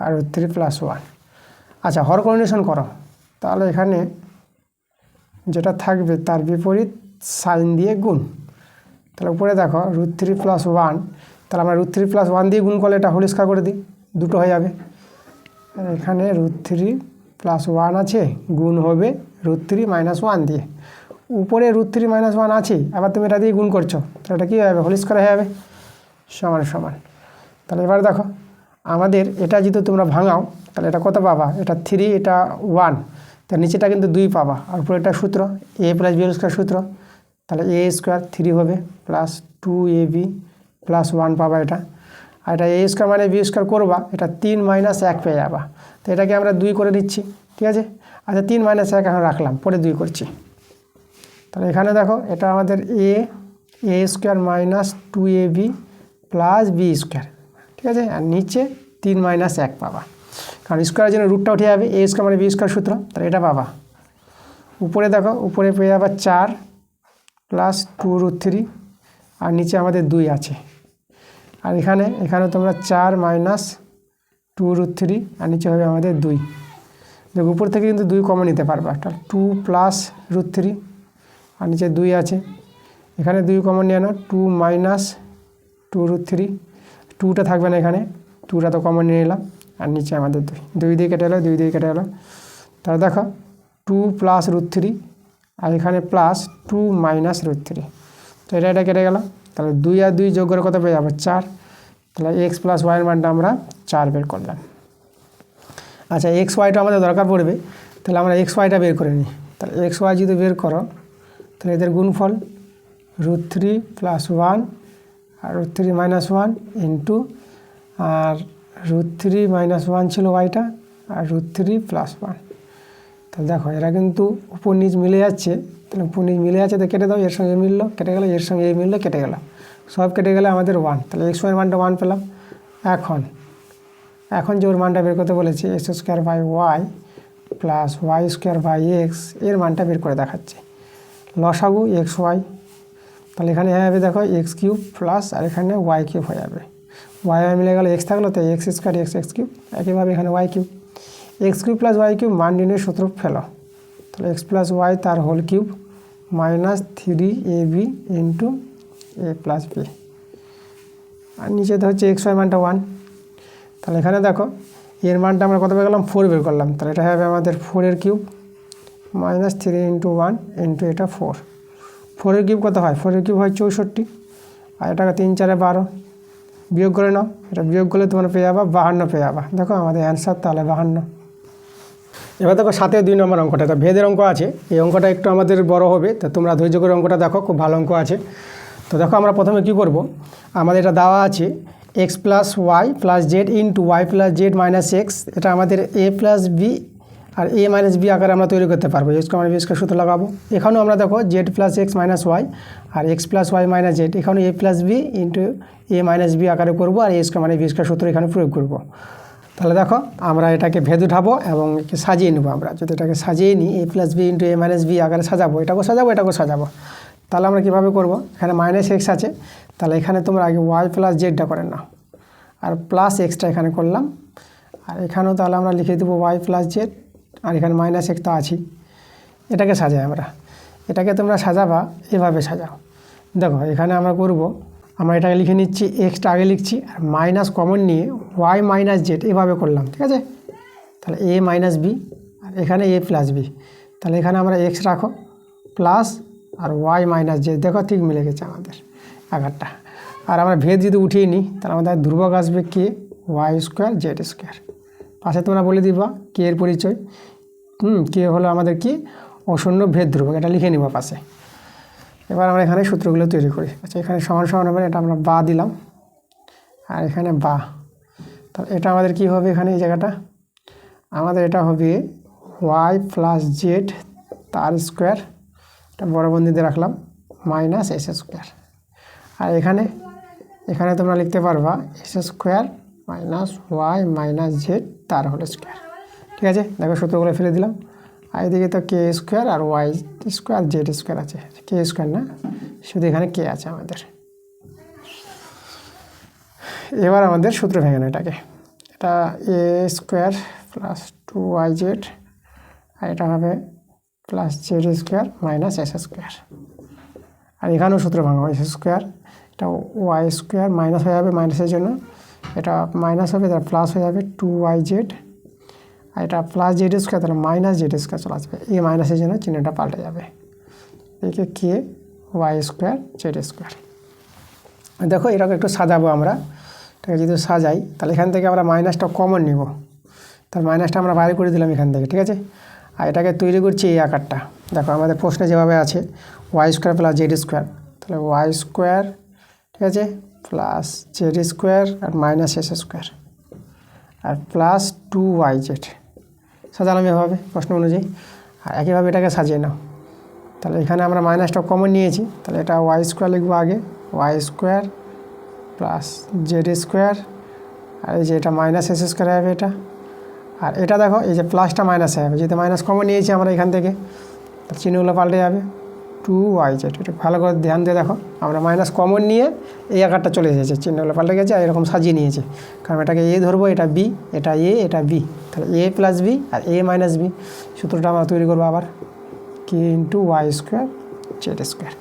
আর √3 + 1। আচ্ছা হর কন্ডিশন করো, তাহলে এখানে যেটা থাকবে তার বিপরীত সাইন দিয়ে গুণ, তাহলে উপরে দেখো √3 + 1 তাহলে আমরা √3 + 1 দিয়ে গুণ করলে এটা হোল স্কয়ার করে দিই, দুটো হয়ে যাবে। আর এখানে √3 + 1 আছে, গুণ হবে √3 - 1 দিয়ে। উপরে √3 - 1 আছে, আবার তুমি এটা দিয়ে গুণ করছো, তাহলে এটা কী হয়ে যাবে, হোল স্কয়ার হয়ে যাবে, সমান সমান। তাহলে এবার দেখো আমাদের এটা যদি তোমরা ভাঙাও তাহলে এটা কত পাবা, এটা 3, এটা 1, তার নিচেটা কিন্তু 2 পাবা। আর উপরে এটা সূত্র a + b² সূত্র, তাহলে a² 3 হবে প্লাস 2ab + 1 পাবা এটা। আর এটা a² মানে b² করবা, এটা 3 - 1 পেয়ে যাবা। তো এটাকে আমরা 2 করে দিচ্ছি, ঠিক আছে। আচ্ছা 3 - 1 এখন রাখলাম, পরে 2 করছি। তাহলে এখানে দেখো এটা আমাদের a² - 2ab + b², ঠিক আছে। আর নিচে 3 - 1 পাবা, কারণ স্কোয়ারের জন্য রুটটা উঠে যাবে, a² মানে b² সূত্র, তাহলে এটা পাবা। উপরে দেখো, উপরে পেয়ে যাবা 4 + 2√3, আর নিচে আমাদের 2 আছে। আর এখানে তোমরা 4 - 2√3, আর নিচে হবে আমাদের 2। দেখো উপর থেকে কিন্তু 2 কমন নিতে পারবা, একটা 2 + √3, আর নিচে 2 আছে। এখানে 2 কমন নিয়ে নাও, 2 - 2√3, 2টা থাকবে না এখানে, 2টা তো কমন নিয়ে নিলাম। আর নিচে আমাদের 2 দিয়ে কেটে এলো, 2 দিয়ে কেটে এলো। তাহলে দেখো 2 + √3, আর এখানে প্লাস 2 - √3, তো এটা কেটে গেল। তাহলে 2 আর 2 যোগ করে কত পেয়ে যাবো, 4। তাহলে x + y এর মানটা আমরা 4 বের করলাম। আচ্ছা x yটা আমাদের দরকার পড়বে, তাহলে আমরা x yটা বের করে নিই। তাহলে x y যদি বের করো তাহলে এদের গুণফল √3 + 1 আর √3 - 1 ইন্টু, আর √3 - 1 ছিল yটা, আর √3 + 1। তাহলে দেখো এরা কিন্তু উপর নিচ মিলে যাচ্ছে, তাহলে উপর নিচ মিলে যাচ্ছে, তো কেটে দাও, এর সঙ্গে মিললো কেটে গেলো, এর সঙ্গে মিললো কেটে গেলো, সব কেটে গেলে আমাদের 1। তাহলে x y এর মানটা 1 পেলাম। এখন যে ওর মানটা বের করতে বলেছি, x² / y + y² / x, এর মানটা বের করে দেখাচ্ছে। লসাগু x y, তাহলে এখানে হয়ে যাবে দেখো x³ প্লাস, আর এখানে y³ হয়ে যাবে। y মিলে গেল, x থাকলো তো x² x³ একইভাবে এখানে y³ x³ + y³ মান নির্ণয়ের সূত্র ফেলো। তাহলে x + y তার whole cube -3ab * a + b, আর নিচে তো হচ্ছে x y মানটা 1। তাহলে এখানে দেখো এর মানটা আমরা কত পেয়ে গেলাম, 4 বের করলাম। তাহলে এটা হবে আমাদের 4 কিউব -3 * 1 * এটা 4। 4 কিউব কত হয়, 4 কিউব হয় 64, আর এটাকে 3 × 4 = 12, বিয়োগ করে নাও, এটা বিয়োগ করলে তোমরা পেয়ে যাবা 52 পেয়ে যাবা। দেখো আমাদের অ্যান্সার তাহলে 52। এবার দেখো 7 2 নম্বর অঙ্কটা, এটা ভেদের অঙ্ক আছে, এই অঙ্কটা একটু আমাদের বড় হবে, তো তোমরা ধৈর্য করে অঙ্কটা দেখো, খুব ভালো অঙ্ক আছে। তো দেখো আমরা প্রথমে কি করব, আমাদের এটা দেওয়া আছে x + y + z * y + z - x, এটা আমাদের a + b R a - b আকারে আমরা তৈরি করতে পারবো, x = b² সূত্র লাগাবো। এখানেও আমরা দেখো z + x - y আর x + y - z, এখানে a + b * a - b আকারে করবো, আর x = b² সূত্র এখানে প্রয়োগ করব। তাহলে দেখো আমরা এটাকে ভেদ উঠাবো এবং একে সাজিয়ে নেবো। আমরা যদি এটাকে সাজিয়ে নিই, a + b * a - b আকারে সাজাবো, এটাকেও সাজাবো। তাহলে আমরা কীভাবে করব, এখানে -x আছে, তাহলে এখানে তোমরা আগে y + z করে নাও, আর প্লাস এক্সটা এখানে করলাম, আর এখানেও তাহলে আমরা লিখে দেবো y + z, আর এখানে -x তো আছেই। এটাকে সাজাই আমরা, এটাকে তোমরা সাজাবা এভাবে সাজাও। দেখো এখানে আমরা করব, আমরা এটাকে লিখে নিচ্ছি, এক্সটা আগে লিখছি, আর মাইনাস কমন নিয়ে y - z এভাবে করলাম, ঠিক আছে। তাহলে a - b, আর এখানে a + b, তাহলে এখানে আমরা x রাখো প্লাস, আর y - z, দেখো ঠিক মিলে গেছে আমাদের আকারটা। আর আমরা ভেদ যদি উঠিয়ে নিই তাহলে আমাদের ধ্রুবক আসবে k y² z²। পাশে তোমরা বলে দিবা কে এর পরিচয়, কে হলো আমাদের কি, অশূন্য ভেদ ধ্রুবক, এটা লিখে নিবা পাশে। এবার আমরা এখানে সূত্রগুলো তৈরি করি। আচ্ছা এখানে সমান হবে, এটা আমরা বা দিলাম, আর এখানে বা, তাহলে এটা আমাদের কি হবে, এখানে এই জায়গাটা আমাদের এটা হবে y + z তার স্কোয়ার, এটা বড় বন্ধনীতে রাখলাম, -s²। আর এখানে তোমরা লিখতে পারবা s² - y - z তার হোল স্কোয়ার, ঠিক আছে। দেখো সূত্রগুলো ফেলে দিলাম। আর এদিকে তো k² আর y² z² আছে, k² না, শুধু এখানে k আছে আমাদের। এবার আমাদের সূত্র ভেঙে নেয় এটাকে, এটা a² + 2yz, আর এটা হবে +z² - s²। আর এখানেও সূত্র ভাঙা, s² এটা ওয়াই স্কোয়ার মাইনাস হয়ে যাবে, মাইনাসের জন্য এটা মাইনাস হবে, তাহলে প্লাস হয়ে যাবে 2yz, আর এটা প্লাস জেড স্কোয়ার, তাহলে মাইনাস জেড স্কোয়ার চলে আসবে। এই মাইনাসের জন্য চিহ্নটা পাল্টে যাবে, একে কে ওয়াই স্কোয়ার জেড স্কোয়ার। দেখো এটাকে একটু সাজাবো আমরা, এটাকে যদি সাজাই তাহলে এখান থেকে আমরা মাইনাসটা কমন নিব, তার মাইনাসটা আমরা বাইরে করে দিলাম এখান থেকে, ঠিক আছে। আর এটাকে তৈরি করছি এই আকারটা। দেখো আমাদের প্রশ্নে যেভাবে আছে Y square plus Z square, তাহলে ওয়াই স্কোয়ার, ঠিক আছে, প্লাস জেড স্কোয়ার আর মাইনাস এস স্কোয়ার আর প্লাস 2yz সাজালাম এভাবে প্রশ্ন অনুযায়ী। আর একইভাবে এটাকে সাজিয়ে নাও। তাহলে এখানে আমরা মাইনাসটা কমন নিয়েছি, তাহলে এটা ওয়াই স্কোয়ার লিখবো আগে, y square plus Z square, আর এই যে এটা মাইনাস এস স্কোয়ার হবে এটা, আর এটা দেখো এই যে প্লাসটা মাইনাস হবে, যেহেতু মাইনাস কমন নিয়েছি আমরা এখান থেকে, চিহ্নগুলো পাল্টে যাবে 2yz। এটা ভালো করে ধ্যান দিয়ে দেখো, আমরা মাইনাস কমন নিয়ে এই আকারটা চলে এসেছে, চিহ্নগুলো পাল্টে গেছে আর এরকম সাজিয়ে নিয়েছে, কারণ এটাকে এ ধরবো, এটা বি, এটা এ, এটা বি, তাহলে এ প্লাস বি আর এ মাইনাস বি সূত্রটা আমরা তৈরি করবো আবার, k into y square Z square.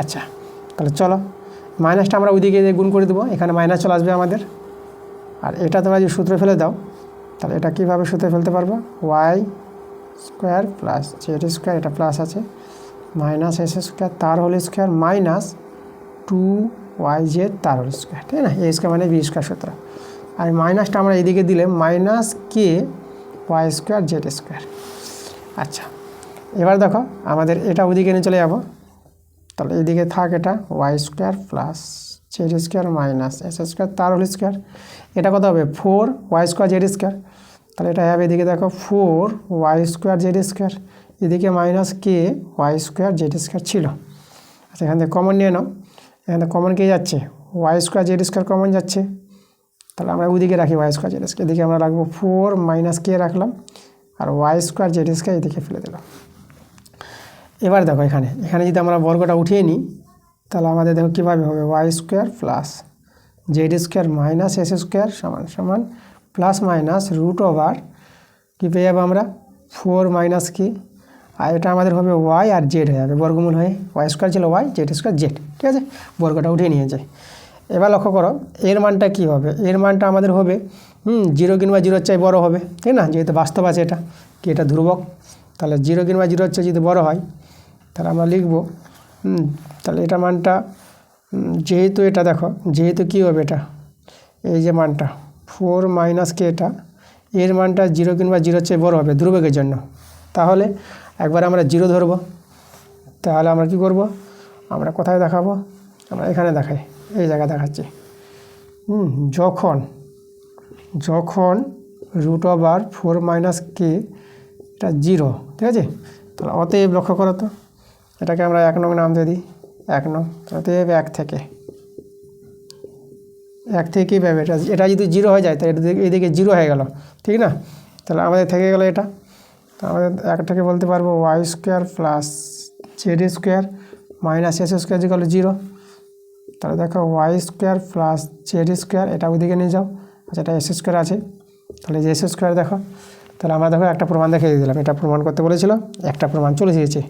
আচ্ছা তাহলে চলো মাইনাসটা আমরা ওইদিকে গুণ করে দেবো, এখানে মাইনাস চলে আসবে আমাদের। আর এটা তোমরা যদি সূত্রে ফেলে দাও তাহলে এটা কীভাবে সূত্রে ফেলতে পারবো, Y square plus Z square, এটা প্লাস আছে, মাইনাস এস স্কোয়ার তার হোল স্কোয়ার মাইনাস 2yz তার হোল স্কোয়ার, ঠিক না, এ স্কোয়ার মানে বি স্কোয়ার সূত্র। আর মাইনাসটা আমরা এদিকে দিলে মাইনাস কে ওয়াই স্কোয়ার জেড স্কোয়ার। আচ্ছা এবার দেখো আমাদের এটা ওদিকে নিয়ে চলে যাবো, তাহলে এদিকে থাক এটা Y square plus Z square minus S square তার হোল স্কোয়ার, এটা কত হবে 4y স্কোয়ার জেড স্কোয়ার, তাহলে এটা হবে এদিকে দেখো 4y স্কোয়ার জেড স্কোয়ার, এদিকে মাইনাস কে ওয়াই স্কোয়ার জেড স্কোয়ার ছিল। আচ্ছা এখান থেকে কমন নিয়ে নাও, এখান থেকে কমন কে যাচ্ছে Y square Z square common যাচ্ছে, তাহলে আমরা ওইদিকে রাখি ওয়াই স্কোয়ার জেড স্কোয়ার, এদিকে আমরা রাখবো 4 মাইনাস কে রাখলাম, আর ওয়াই স্কোয়ার জেড স্কোয়ার এদিকে ফেলে দিলাম। এবার দেখো এখানে যদি আমরা বর্গটা উঠিয়ে নিই তাহলে আমাদের দেখো কীভাবে হবে, Y square plus Z square minus S square সমান সমান প্লাস মাইনাস রুট ওভার কী পেয়ে যাবো আমরা 4 মাইনাস কি, আর এটা আমাদের হবে ওয়াই আর জেড হয়ে যাবে, বর্গমূল হয়ে ওয়াই স্কোয়ার ছিল ওয়াই, জেড স্কোয়ার জেড, ঠিক আছে, বর্গটা উঠিয়ে নিয়ে যায়। এবার লক্ষ্য করো এর মানটা কী হবে, এর মানটা আমাদের হবে 0 কিংবা 0 চাই বড় হবে, ঠিক না, যেহেতু বাস্তব আছে এটা কি এটা ধ্রুবক, তাহলে 0 কিংবা 0 চাই যদি বড় হয় তাহলে আমরা লিখব, তাহলে এটা মানটা যেহেতু এটা দেখো যেহেতু কী হবে এটা এই যে মানটা 4 মাইনাস কে, এটা এর মানটা 0 কিংবা 0 চেয়ে বড় হবে ধ্রুবকের জন্য, তাহলে একবার আমরা 0 ধরবো, তাহলে আমরা কি করব, আমরা কোথায় দেখাবো, আমরা এখানে দেখাই, এই জায়গা দেখাচ্ছি, যখন রুট ওভার 4 মাইনাস কে এটা 0, ঠিক আছে, তাহলে অতএব লক্ষ্য করো তো এটাকে আমরা 1 নং নাম দিয়ে দিই, 1 নং, অতএব 1 থেকে কী পাবে, এটা যদি 0 হয়ে যায় তাহলে এদিকে 0 হয়ে গেল, ঠিক না, তাহলে আমাদের থেকে গেল এটা, তো আমাদের 1 থেকে বলতে পারবো Y square plus Z square minus S square equal 0, তাহলে দেখো Y square plus Z square এটা ওদিকে নিয়ে যাও, আচ্ছা এটা এস স্কোয়ার আছে, তাহলে যে এস স্কোয়ার দেখো, তাহলে আমরা দেখো একটা প্রমাণ দেখিয়ে দিলাম, এটা প্রমাণ করতে বলেছিল, একটা প্রমাণ চলে এসেছে।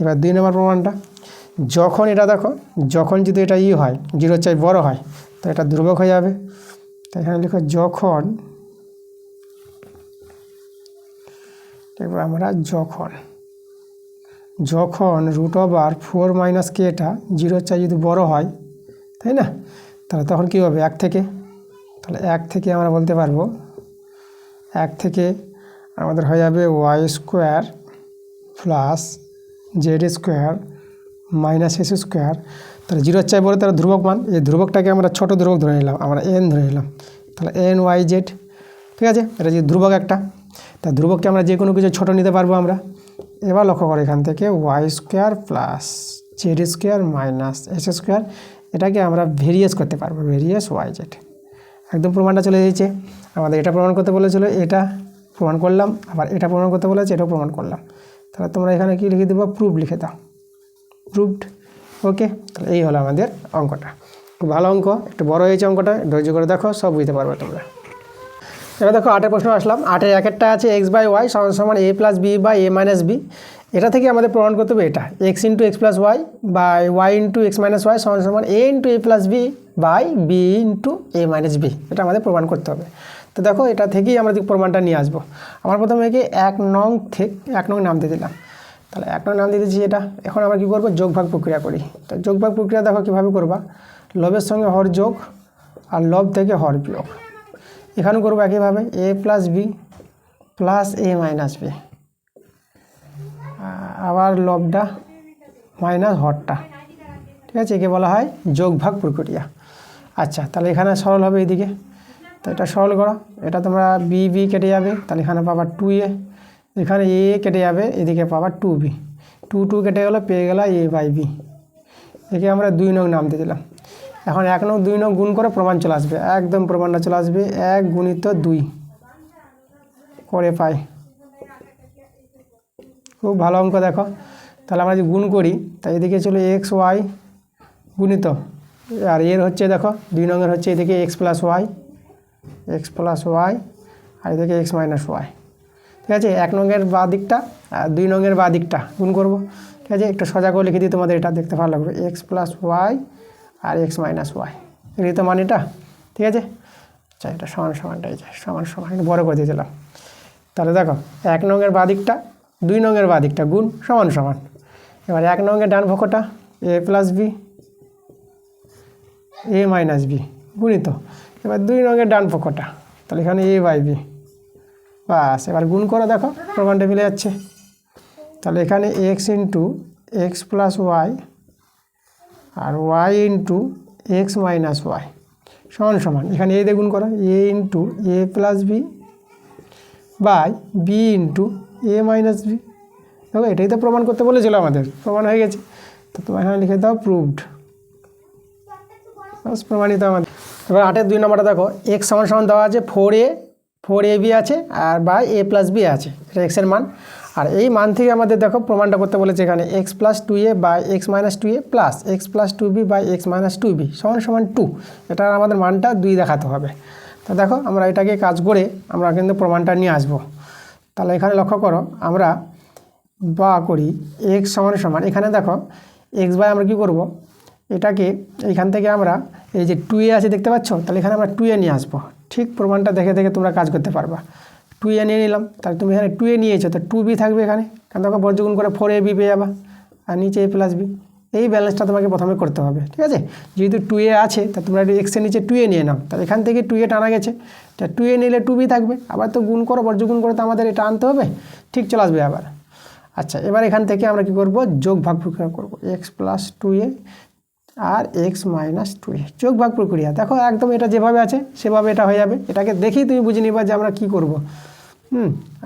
এবার 2 নম্বর প্রমাণটা, যখন এটা দেখো যখন যদি এটা হয় 0 চাই বড় হয় তো এটা ধ্রুবক হয়ে যাবে, তো এখানে লিখো যখন, এবার আমরা যখন রুট ওভার 4 মাইনাস কে এটা 0 চাই যদি বড় হয়, তাই না, তাহলে তখন কী হবে 1 থেকে, তাহলে 1 থেকে আমরা বলতে পারবো 1 থেকে আমাদের হয়ে যাবে Y square plus Z square minus S square, তাহলে 0 চাই বড় তাহলে ধ্রুবক মান, এই ধ্রুবকটাকে আমরা ছোট ধ্রুবক ধরে নিলাম, আমরা এন ধরে নিলাম, তাহলে এন ওয়াই জেড, ঠিক আছে, এটা যে ধ্রুবক একটা, তা ধ্রুবককে আমরা যে কোনো কিছু ছোটো নিতে পারবো আমরা। এবার লক্ষ্য করো এখান থেকে Y square plus Z square minus S square, এটাকে আমরা ভেরিয়েস করতে পারবো, ভেরিয়েস ওয়াই জেড, একদম প্রমাণটা চলে এসেছে। আমাদের এটা প্রমাণ করতে বলেছিল, এটা প্রমাণ করলাম, আবার এটা প্রমাণ করতে বলেছে, এটাও প্রমাণ করলাম, তাহলে তোমরা এখানে কি লিখে দেবো, প্রুফ লিখে দাও, প্রুভড, ওকে। তাহলে এই হলো আমাদের অঙ্কটা, খুব ভালো অঙ্ক, একটু বড় হয়েছে অঙ্কটা, ধৈর্য করে দেখো সব বুঝতে পারবে তোমরা। এবার দেখো 8 প্রশ্ন আসলাম। 8-এর একেরটা আছে এক্স বাই ওয়াই সমান সমান a plus b by a minus b. এটা থেকে আমাদের প্রমাণ করতে হবে এটা x into x plus y by y into x minus y সমান সমান a into a plus b by b into a minus b. এটা আমাদের প্রমাণ করতে হবে। তো দেখো এটা থেকেই আমরা প্রমাণটা নিয়ে আসবো। আমার প্রথমে একে 1 নং নাম দিয়ে দিলাম। তাহলে 1 নং নাম দিয়ে দিচ্ছি এটা। এখন আমরা কী করবো, যোগ ভাগ প্রক্রিয়া করি। তো যোগ ভাগ প্রক্রিয়া দেখো কীভাবে করবা, লবের সঙ্গে হর যোগ আর লব থেকে হর বিয়োগ। এখানেও করবো একইভাবে এ প্লাস বি প্লাস এ মাইনাস বি, আবার লবটা মাইনাস হরটা। ঠিক আছে, একে বলা হয় যোগ ভাগ প্রক্রিয়া। আচ্ছা, তাহলে এখানে সরল হবে এইদিকে। তো এটা সরল করো, এটা তোমরা বি বি কেটে যাবে, তাহলে এখানে পাবা 2a, এখানে এ কেটে যাবে, এদিকে পাবা 2b, 2 কেটে গেলো, পেয়ে গেল এ বাই বি। একে আমরা 2 নং নাম দিয়ে দিলাম। এখন 1 নং 2 নং গুণ করে প্রমাণ চলে আসবে, একদম প্রমাণটা চলে আসবে 1 গুণিত 2 করে পাই। খুব ভালো অঙ্ক দেখো। তাহলে আমরা যদি গুণ করি, তাই এদিকে চলো এক্স ওয়াই গুণিত, আর এর হচ্ছে দেখো 2 নংয়ের হচ্ছে এদিকে এক্স প্লাস ওয়াই আর এদিকে এক্স মাইনাস ওয়াই। ঠিক আছে, 1 নংয়ের বাঁ দিকটা আর 2 নংয়ের বাঁ দিকটা গুণ করবো। ঠিক আছে, একটু সোজা করে লিখে দিই, তোমাদের এটা দেখতে ভালো লাগবে, এক্স প্লাস ওয়াই আর এক্স মাইনাস ওয়াই, এই তো মান এটা। ঠিক আছে, আচ্ছা এটা সমানটা এই যে সমান বড় করে দিয়ে দিলাম। তাহলে দেখো 1 নংয়ের বাঁ দিকটা 2 নংয়ের বাঁ দিকটা গুণ সমান। এবার 1 নংয়ের ডান পক্ষটা এ plus B A minus B গুণিত, এবার 2 নংয়ের ডান পক্ষটা, তাহলে এখানে এ বাই বি। বাস, এবার গুণ করে দেখো প্রমাণটা মিলে যাচ্ছে। তাহলে এখানে x into x plus y আর y into x minus y সমান এখানে এ দিয়ে গুণ করো, a into a plus b by b into a minus b. দেখো এটাই তো প্রমাণ করতে বলেছিল আমাদের, প্রমাণ হয়ে গেছে। তো তোমার এখানে লিখে দাও প্রুভড, বাস প্রমাণিত আমাদের। এবার 8-এর 2 নম্বরটা দেখো, এক্স সমান দেওয়া আছে 4ab আছে আর বাই এ প্লাস বি আছে, এটা এক্সের মান। আর এই মান থেকে আমাদের দেখো প্রমাণটা করতে বলেছে এখানে x plus 2a by x minus 2a plus x plus 2b by x minus 2b সমান 2। এটা আমাদের মানটা 2 দেখাতে হবে। তো দেখো আমরা এটাকে কাজ করে আমরা কিন্তু প্রমাণটা নিয়ে আসবো। তাহলে এখানে লক্ষ্য করো, আমরা বা করি এক্স সমান এখানে দেখো এক্স বাই আমরা কী করব, এটাকে এইখান থেকে আমরা এই যে 2a আছে দেখতে পাচ্ছ, তাহলে এখানে আমরা 2a নিয়ে আসবো। ঠিক প্রমাণটা দেখে তোমরা কাজ করতে পারবা। 2a নিয়ে নিলাম, তাহলে তুমি এখানে 2a নিয়েছো, তো 2b থাকবে এখানে, কারণ দেখো বর্জগুণ করে 4ab পেয়ে যাবা, আর নিচে a প্লাস বি। এই ব্যালেন্সটা তোমাকে প্রথমে করতে হবে। ঠিক আছে, যেহেতু 2a আছে তা তোমরা এক্সের নিচে 2a নিয়ে নাও, তাহলে এখান থেকে 2a টানা গেছে, তা 2a নিলে 2b থাকবে, আবার তো গুণ করো, বর্জগুণ করে তো আমাদের এটা আনতে হবে, ঠিক চলে আসবে আবার। আচ্ছা, এবার এখান থেকে আমরা কি করব, যোগ ভাগ প্রক্রিয়া করব, এক্স প্লাস 2a আর এক্স মাইনাস 2a যোগ ভাগ প্রক্রিয়া। দেখো একদম এটা যেভাবে আছে সেভাবে এটা হয়ে যাবে, এটাকে দেখেই তুমি বুঝে নিবা যে আমরা কী করব।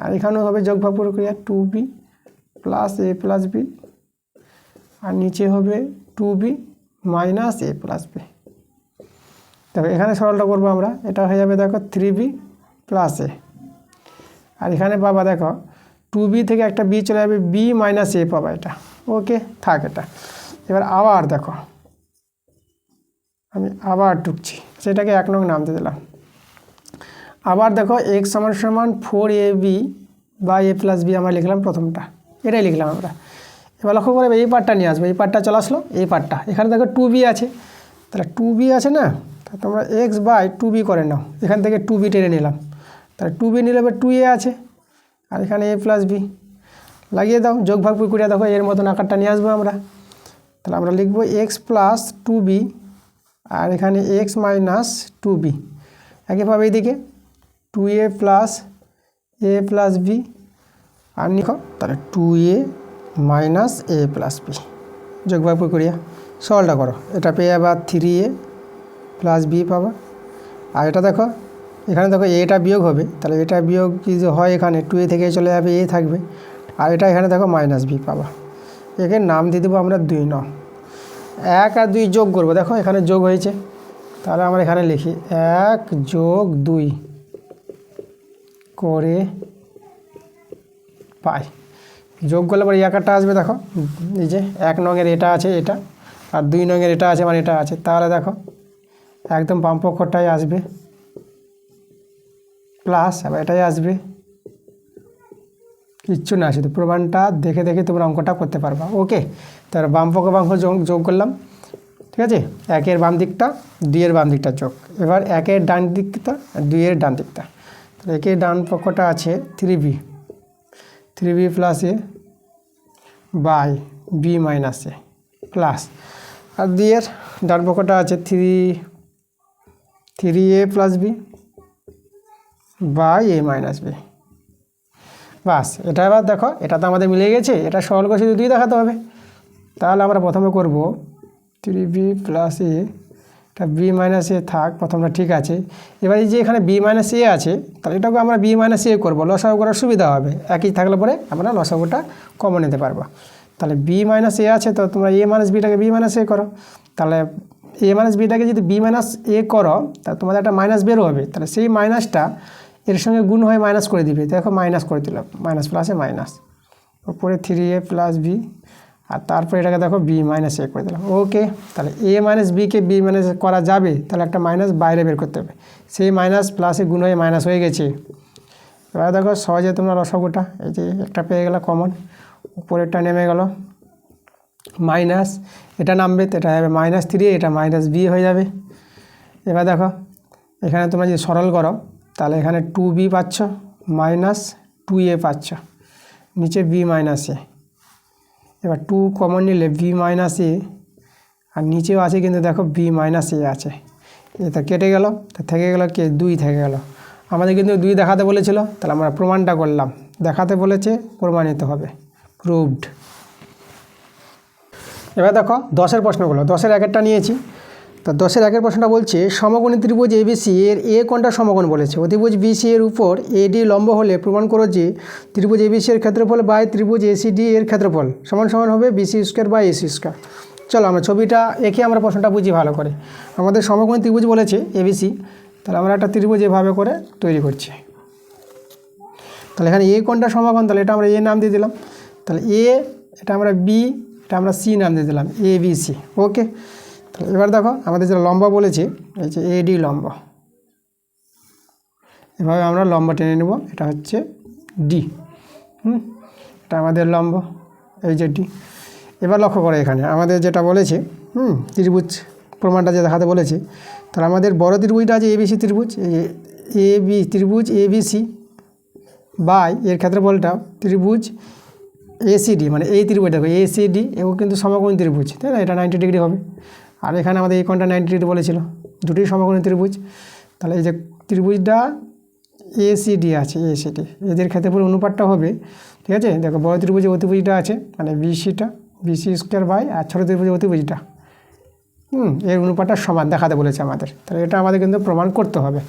আর এখানেও হবে যোগ ভাগ প্রক্রিয়া 2b প্লাস এ প্লাস বি, আর নিচে হবে 2b minus a plus B. দেখো এখানে সরলটা করবো আমরা, এটা হয়ে যাবে দেখো 3b প্লাস এ, আর এখানে পাবা দেখো 2b থেকে একটা b চলে যাবে, b মাইনাস এ পাবা, এটা ওকে থাক এটা। এবার আবার দেখো আমি আবার টুকছি, সেটাকে 1 নং নাম দিয়ে দিলাম। আবার দেখো এক্স সমান 4ab by A plus B আমরা লিখলাম, প্রথমটা এটাই লিখলাম আমরা। এবার লক্ষ্য করে এই পার্টটা নিয়ে আসবো, এই পার্টটা চলে আসলো, এই পার্টটা এখানে দেখো 2b আছে, তাহলে 2b আছে না, তা তোমরা এক্স বাই 2b করে নাও, এখান থেকে 2b টেনে নিলাম, তাহলে 2b নিলে এবার 2a আছে, আর এখানে এ প্লাস বি লাগিয়ে দাও, যোগ ভাগ প্রক্রিয়া দেখো এর মতন আকারটা নিয়ে আসবো আমরা। তাহলে আমরা লিখবো এক্স প্লাস 2b আর এখানে এক্স মাইনাস 2b, একইভাবে এইদিকে 2a প্লাস এ প্লাস বি, আর লিখো তাহলে 2a minus a plus B, যোগ ভাগ প্রক্রিয়া। সলটা করো, এটা পেয়ে আবার 3a প্লাস বি পাবা। আর এটা দেখো এখানে দেখো এটা বিয়োগ হবে, তাহলে এটা বিয়োগ কি যে হয়, এখানে 2a থেকে চলে যাবে, এ থাকবে, আর এটা এখানে দেখো মাইনাস বি পাবা। একে নাম দিয়ে দেবো আমরা 2 নং। 1 আর 2 যোগ করবো, দেখো এখানে যোগ হয়েছে, তাহলে আমরা এখানে লিখি 1 যোগ 2 করে পাই। যোগ করলে পরে এই আকারটা আসবে, দেখো এই যে 1 নংয়ের এটা আছে এটা, আর 2 নংয়ের এটা আছে মানে এটা আছে, তাহলে দেখো একদম বাম পক্ষটাই আসবে প্লাস আবার এটাই আসবে, কিচ্ছু না, শুধু প্রমাণটা দেখে দেখে তোমরা অঙ্কটা করতে পারবা। ওকে, তার বাম পক্ষ বাম পক্ষ যোগ করলাম, ঠিক আছে, 1-এর বাম দিকটা 2-এর বাম দিকটা যোগ, এবার 1-এর ডান দিকটা 2-এর ডান দিকটা, তাহলে 1-এর ডান পক্ষটা আছে 3b, 3b plus a by b minus a plus, আর 2-এর ডান পক্ষটা আছে 3a plus b by a minus b. বাস, এটা এবার দেখো, এটা তো আমাদের মিলে গেছে, এটা সরল করে শুধু 2 দেখাতে হবে। তাহলে আমরা প্রথমে করব 3b প্লাস এ, এটা বি মাইনাস এ থাক প্রথমটা, ঠিক আছে। এবার এই যে এখানে বি মাইনাস এ আছে, তাহলে এটাকে আমরা বি মাইনাস এ করবো, লসাগু করার সুবিধা হবে, একই থাকলে পরে আমরা লসাগুটা কমন নিতে পারবো। তাহলে বি মাইনাস এ আছে, তো তোমরা এ মাইনাস বিটাকে বি মাইনাস এ করো, তাহলে এ মাইনাস বিটাকে যদি বি মাইনাস এ করো, তাহলে তোমাদের একটা মাইনাস বের হবে, তাহলে সেই মাইনাসটা এর সঙ্গে গুণ হয়ে মাইনাস করে দিবে, দেখো মাইনাস করে দিলাম, মাইনাস প্লাসে মাইনাস, উপরে 3a প্লাস বি, আর তারপর এটাকে দেখো বি মাইনাস এ করে দিলাম। ওকে, তাহলে এ মাইনাস বিকে বি মাইনাস করা যাবে, তাহলে একটা মাইনাস বাইরে বের করতে হবে, সেই মাইনাস প্লাসে গুণ হয়ে মাইনাস হয়ে গেছে। এবার দেখো সহজে তোমরা লসাগুটা, এই যে একটা পেয়ে গেলো কমন, উপরেরটা নেমে গেল মাইনাস, এটা নামবে, তো এটা হবে -3, এটা মাইনাস বি হয়ে যাবে। এবার দেখো এখানে তোমরা যদি সরল করো, তাহলে এখানে 2b পাচ্ছ মাইনাস 2a পাচ্ছ, নিচে বি মাইনাস এ, এবার 2 কমন নিলে বি মাইনাস এ, আর নিচেও আছে কিন্তু দেখো বি মাইনাস এ আছে, এটা কেটে গেল, তা থেকে গেল কে 2 থেকে গেল। আমাদের কিন্তু 2 দেখাতে বলেছিল, তাহলে আমরা প্রমাণটা করলাম, দেখাতে বলেছে প্রমাণিত হবে, প্রুভড। এবার দেখো 10-এর প্রশ্নগুলো, 10-এর 1-একটা নিয়েছি, তো 10-এর 1-এর প্রশ্নটা বলছে সমকোণী ত্রিভুজ এবিসি এর এ কোণটা সমকোণ বলেছে, অতিভুজ বিসি এর উপর এডি লম্ব হলে প্রমাণ করো যে ত্রিভুজ এবিসি এর ক্ষেত্রফল বাই ত্রিভুজ এসিডি এর ক্ষেত্রফল সমান সমান হবে BC square by AC square. চলো আমরা ছবিটা এঁকে আমরা প্রশ্নটা বুঝি ভালো করে। আমাদের সমকোণী ত্রিভুজ বলেছে এবিসি, তাহলে আমরা একটা ত্রিভুজ এভাবে করে তৈরি করছি। তাহলে এখানে এ কোণটা সমকোণ, তাহলে এটা আমরা এ নাম দিয়ে দিলাম, তাহলে এ, এটা আমরা বি, এটা আমরা সি নাম দিয়ে দিলাম, এ বি সি। ওকে, তাহলে এবার দেখো আমাদের যেটা লম্ব বলেছে, এই যে এডি লম্ব, এভাবে আমরা লম্ব টেনে নেব, এটা হচ্ছে ডি, এটা আমাদের লম্ব, এই যে ডি। এবার লক্ষ্য করো এখানে আমাদের যেটা বলেছে, ত্রিভুজ প্রমাণটা যে দেখাতে বলেছে, তাহলে আমাদের বড় ত্রিভুজটা আছে এবিসি ত্রিভুজ, এ বি ত্রিভুজ এবিসি বাই এর ক্ষেত্রফলটা ত্রিভুজ এসিডি, মানে এই ত্রিভুজ দেখো এসিডি, এও কিন্তু সমকোণী ত্রিভুজ, তাই না, এটা 90 ডিগ্রি হবে। আর এখানে আমাদের এই কোণটা 90 ডিগ্রি বলেছিল, দুটোই সমকোণী ত্রিভুজ। তাহলে এই যে ত্রিভুজটা এসিডি আছে, এসিডি, এদের ক্ষেত্রফল অনুপাতটা হবে, ঠিক আছে। দেখো বড় ত্রিভুজে অতিভুজটা আছে, মানে বিসিটা বিসি স্কোয়ার বাই, আর ছোটো ত্রিভুজে অতিভুজটা, এর অনুপাতটা সমান দেখাতে বলেছে আমাদের, তাহলে এটা আমাদের কিন্তু প্রমাণ করতে হবে।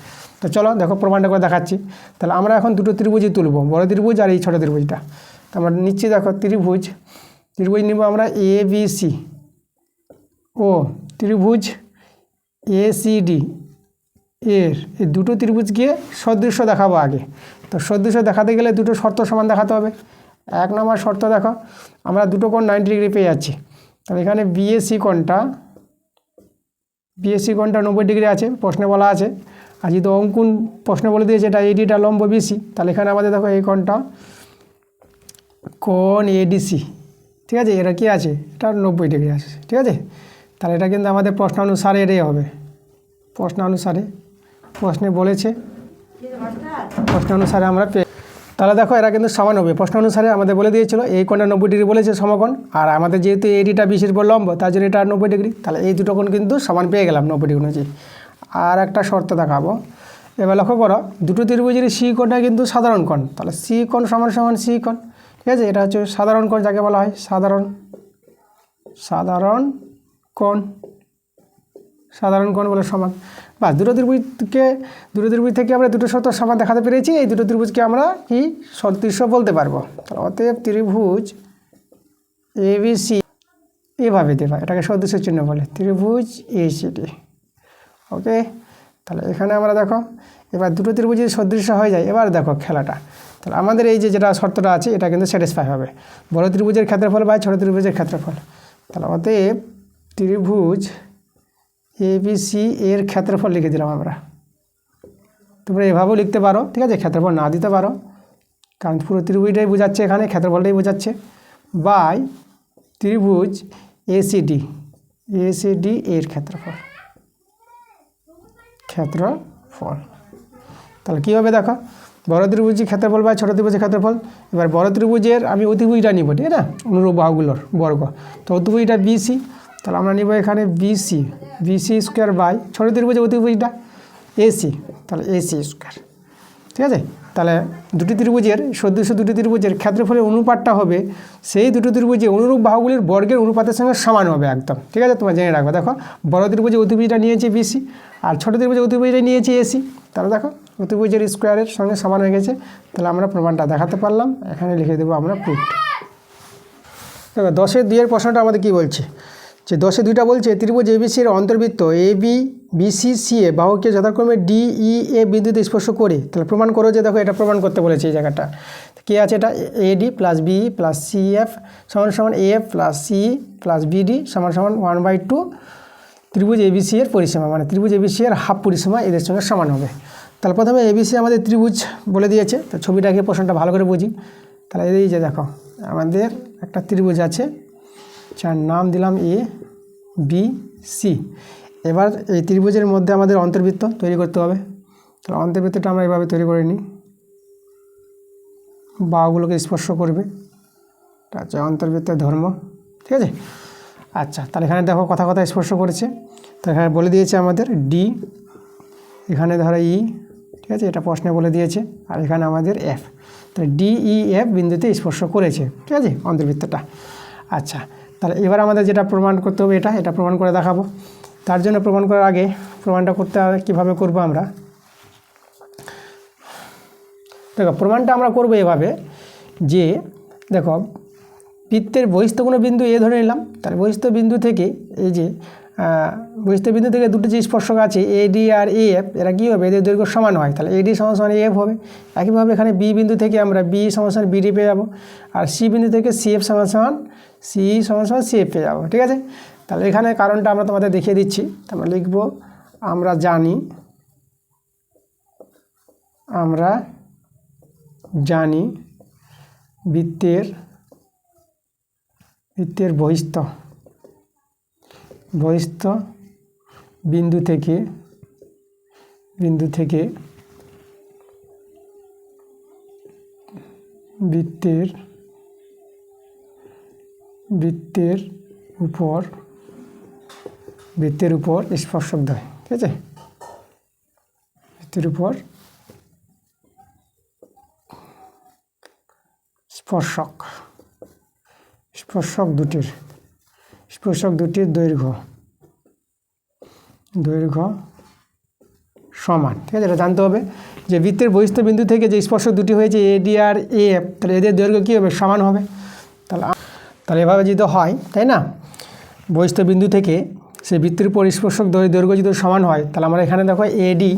তো চলো দেখো প্রমাণটা করে দেখাচ্ছি। তাহলে আমরা এখন দুটো ত্রিভুজই তুলব, বড় ত্রিভুজ আর এই ছোটো ত্রিভুজটা। তো আমরা নিচ্ছি দেখো ত্রিভুজ নিব আমরা এ বি সি ও ত্রিভুজ এসিডি এর এই দুটো ত্রিভুজকে সদৃশ্য দেখাবো আগে। তো সদৃশ্য দেখাতে গেলে দুটো শর্ত সমান দেখাতে হবে। 1 নম্বর শর্ত দেখো, আমরা দুটো কোণ 90 ডিগ্রি পেয়ে যাচ্ছি, তাহলে এখানে বিএসি কোণটা 90 ডিগ্রি আছে, প্রশ্নে বলা আছে। আর যদি অঙ্কন প্রশ্নে বলে দিয়েছে এটা এডিটা লম্ব বিসি, তাহলে এখানে আমাদের দেখো এই কোণটা কোণ এডিসি, ঠিক আছে, এটা কি আছে, এটা 90 ডিগ্রি আছে, ঠিক আছে। তাহলে এটা কিন্তু আমাদের প্রশ্ন অনুসারে এটাই হবে, প্রশ্নে বলেছে, প্রশ্ন অনুসারে আমরা তাহলে দেখো এরা কিন্তু সমান হবে, প্রশ্ন অনুসারে আমাদের বলে দিয়েছিল এই কোণটা 90 ডিগ্রি বলেছে সমকোণ, আর আমাদের যেহেতু এডিটা বিসির উপর লম্ব, তার জন্য এটা 90 ডিগ্রি, তাহলে এই দুটো কোণ কিন্তু সমান পেয়ে গেলাম 90 ডিগ্রি অনুযায়ী। আর একটা শর্ত দেখাবো, এবার লক্ষ্য করো দুটো ত্রিভুজের সি কোণটা কিন্তু সাধারণ কোণ, তাহলে সি কোণ সমান সমান সি কোণ, ঠিক আছে, এটা হচ্ছে সাধারণ কোণ যাকে বলা হয় সাধারণ কোণ বলে সমান। বা দুটো ত্রিভুজ থেকে আমরা দুটো শর্ত সমান দেখাতে পেরেছি, এই দুটো ত্রিভুজকে আমরা কি সদৃশ্য বলতে পারবো। তাহলে অতএব ত্রিভুজ এবিসি এভাবে দেবা, এটাকে সদৃশ্য চিহ্ন বলে, ত্রিভুজ এসিডি। ওকে, তাহলে এখানে আমরা দেখো এবার দুটো ত্রিভুজ যদি সদৃশ্য হয়ে যায়, এবার দেখো খেলাটা, তাহলে আমাদের এই যেটা শর্তটা আছে এটা কিন্তু স্যাটিসফাই হবে, বড় ত্রিভুজের ক্ষেত্রফল বাই ছোটো ত্রিভুজের ক্ষেত্রফল। তাহলে অতএব ত্রিভুজ এবিসি এর ক্ষেত্রফল লিখে দিলাম আমরা, তোমরা এভাবেও লিখতে পারো, ঠিক আছে, ক্ষেত্রফল না দিতে পারো, কারণ পুরো ত্রিভুজটাই বোঝাচ্ছে, এখানে ক্ষেত্রফলটাই বোঝাচ্ছে, বাই ত্রিভুজ এসিডি, এসিডি এর ক্ষেত্রফল, তাহলে কী হবে দেখো, বড় ত্রিভুজের ক্ষেত্রফল বা ছোটো ত্রিভুজের ক্ষেত্রফল। এবার বড় ত্রিভুজের আমি অতিভুজটা নিব, ঠিক না, অনুরূপ বাহুগুলোর বর্গ, তো অতিভুজটা বিসি, তাহলে আমরা নিব এখানে বিসি, বিসি স্কোয়ার বাই ছোটো ত্রিভুজের অতিভুজটা এসি, তাহলে এসি স্কোয়ার, ঠিক আছে। তাহলে দুটি ত্রিভুজের সদৃশ দুটি ত্রিভুজের ক্ষেত্রফলের অনুপাতটা হবে সেই দুটো ত্রিভুজের অনুরূপ বাহুগুলির বর্গের অনুপাতের সঙ্গে সমান হবে একদম, ঠিক আছে, তোমরা জেনে রাখবে। দেখো বড় ত্রিভুজের অতিভুজটা নিয়েছে বিসি আর ছোটো ত্রিভুজের অতিভুজটা নিয়েছে এসি, তাহলে দেখো অতিভুজের স্কোয়ারের সঙ্গে সমান হয়ে গেছে, তাহলে আমরা প্রমাণটা দেখাতে পারলাম। এখানে লিখে দেবো আমরা প্রুফ। দেখো 10-এর 2-এর প্রশ্নটা আমাদের কী বলছে, যে 10-এ 2টা বলছে ত্রিভুজ এবিসির অন্তর্বৃত্ত এবি বিসি সিএ বাহুকে যথাক্রমে ডি ই এ বিন্দুতে স্পর্শ করে, তাহলে প্রমাণ করো যে, দেখো এটা প্রমাণ করতে বলেছে এই জায়গাটা কী আছে, এটা AD plus BE plus CF সমান সমান F plus C plus BD সমান সমান 1/2 ত্রিভুজ এবিসি এর পরিসীমা, মানে ত্রিভুজ এবিসি এর হাফ পরিসীমা এদের সঙ্গে সমান হবে। তাহলে প্রথমে এবিসি আমাদের ত্রিভুজ বলে দিয়েছে, তো ছবিটাকে প্রশ্নটা ভালো করে বুঝি। তাহলে এই যে দেখো আমাদের একটা ত্রিভুজ আছে যার নাম দিলাম এ বি সি। এবার এই ত্রিভুজের মধ্যে আমাদের অন্তর্বৃত্ত তৈরি করতে হবে। তাহলে অন্তর্বৃত্তটা আমরা এভাবে তৈরি করে নিই, বাহুগুলোকে স্পর্শ করবে, এটা হচ্ছে অন্তর্বৃত্তের ধর্ম, ঠিক আছে। আচ্ছা, তাহলে এখানে দেখো কথা কথা স্পর্শ করেছে, তো এখানে বলে দিয়েছে আমাদের ডি, এখানে ধরো ই, ঠিক আছে, এটা প্রশ্নে বলে দিয়েছে, আর এখানে আমাদের এফ, তাহলে ডি ই এফ বিন্দুতে স্পর্শ করেছে, ঠিক আছে, অন্তর্বৃত্তটা। আচ্ছা, তাহলে এবার আমাদের যেটা প্রমাণ করতে হবে এটা প্রমাণ করে দেখাবো। তার জন্য প্রমাণ করার আগে প্রমাণটা করতে হবে কীভাবে করব আমরা, দেখো প্রমাণটা আমরা করব এভাবে যে, দেখো বৃত্তের বহিস্থ কোনো বিন্দু এ ধরে নিলাম, তাহলে বহিস্থ বিন্দু থেকে এই যে বহিস্থ বিন্দু থেকে দুটো যে স্পর্শক আছে এডি আর এ এফ, এরা কী হবে, এদের দৈর্ঘ্য সমান হয়, তাহলে এডি সমান সমান এফ হবে। একইভাবে এখানে বি বিন্দু থেকে আমরা বি সমান সমান বিডি পেয়ে যাবো, আর সি বিন্দু থেকে সিএফ সমান সমান সিএফ পেয়ে যাবো, ঠিক আছে। তাহলে এখানে কারণটা আমরা তোমাদের দেখিয়ে দিচ্ছি, আমরা লিখব আমরা জানি বৃত্তের বহিস্থ বিন্দু থেকে বৃত্তের উপর স্পর্শক দ্বয়, ঠিক আছে, বৃত্তের উপর স্পর্শক দুটির দৈর্ঘ্য সমান, ঠিক আছে। এটা জানতে হবে যে বৃত্তের বহিস্থ বিন্দু থেকে যে স্পর্শক দুটি হয়েছে এডি আর এ এফ, তাহলে এদের দৈর্ঘ্য কী হবে, সমান হবে। তাহলে এভাবে যদি হয়, তাই না, বহিস্থ বিন্দু থেকে সে বৃত্তের উপর স্পর্শক দৈর্ঘ্য যদি সমান হয়, তাহলে আমরা এখানে দেখো এডি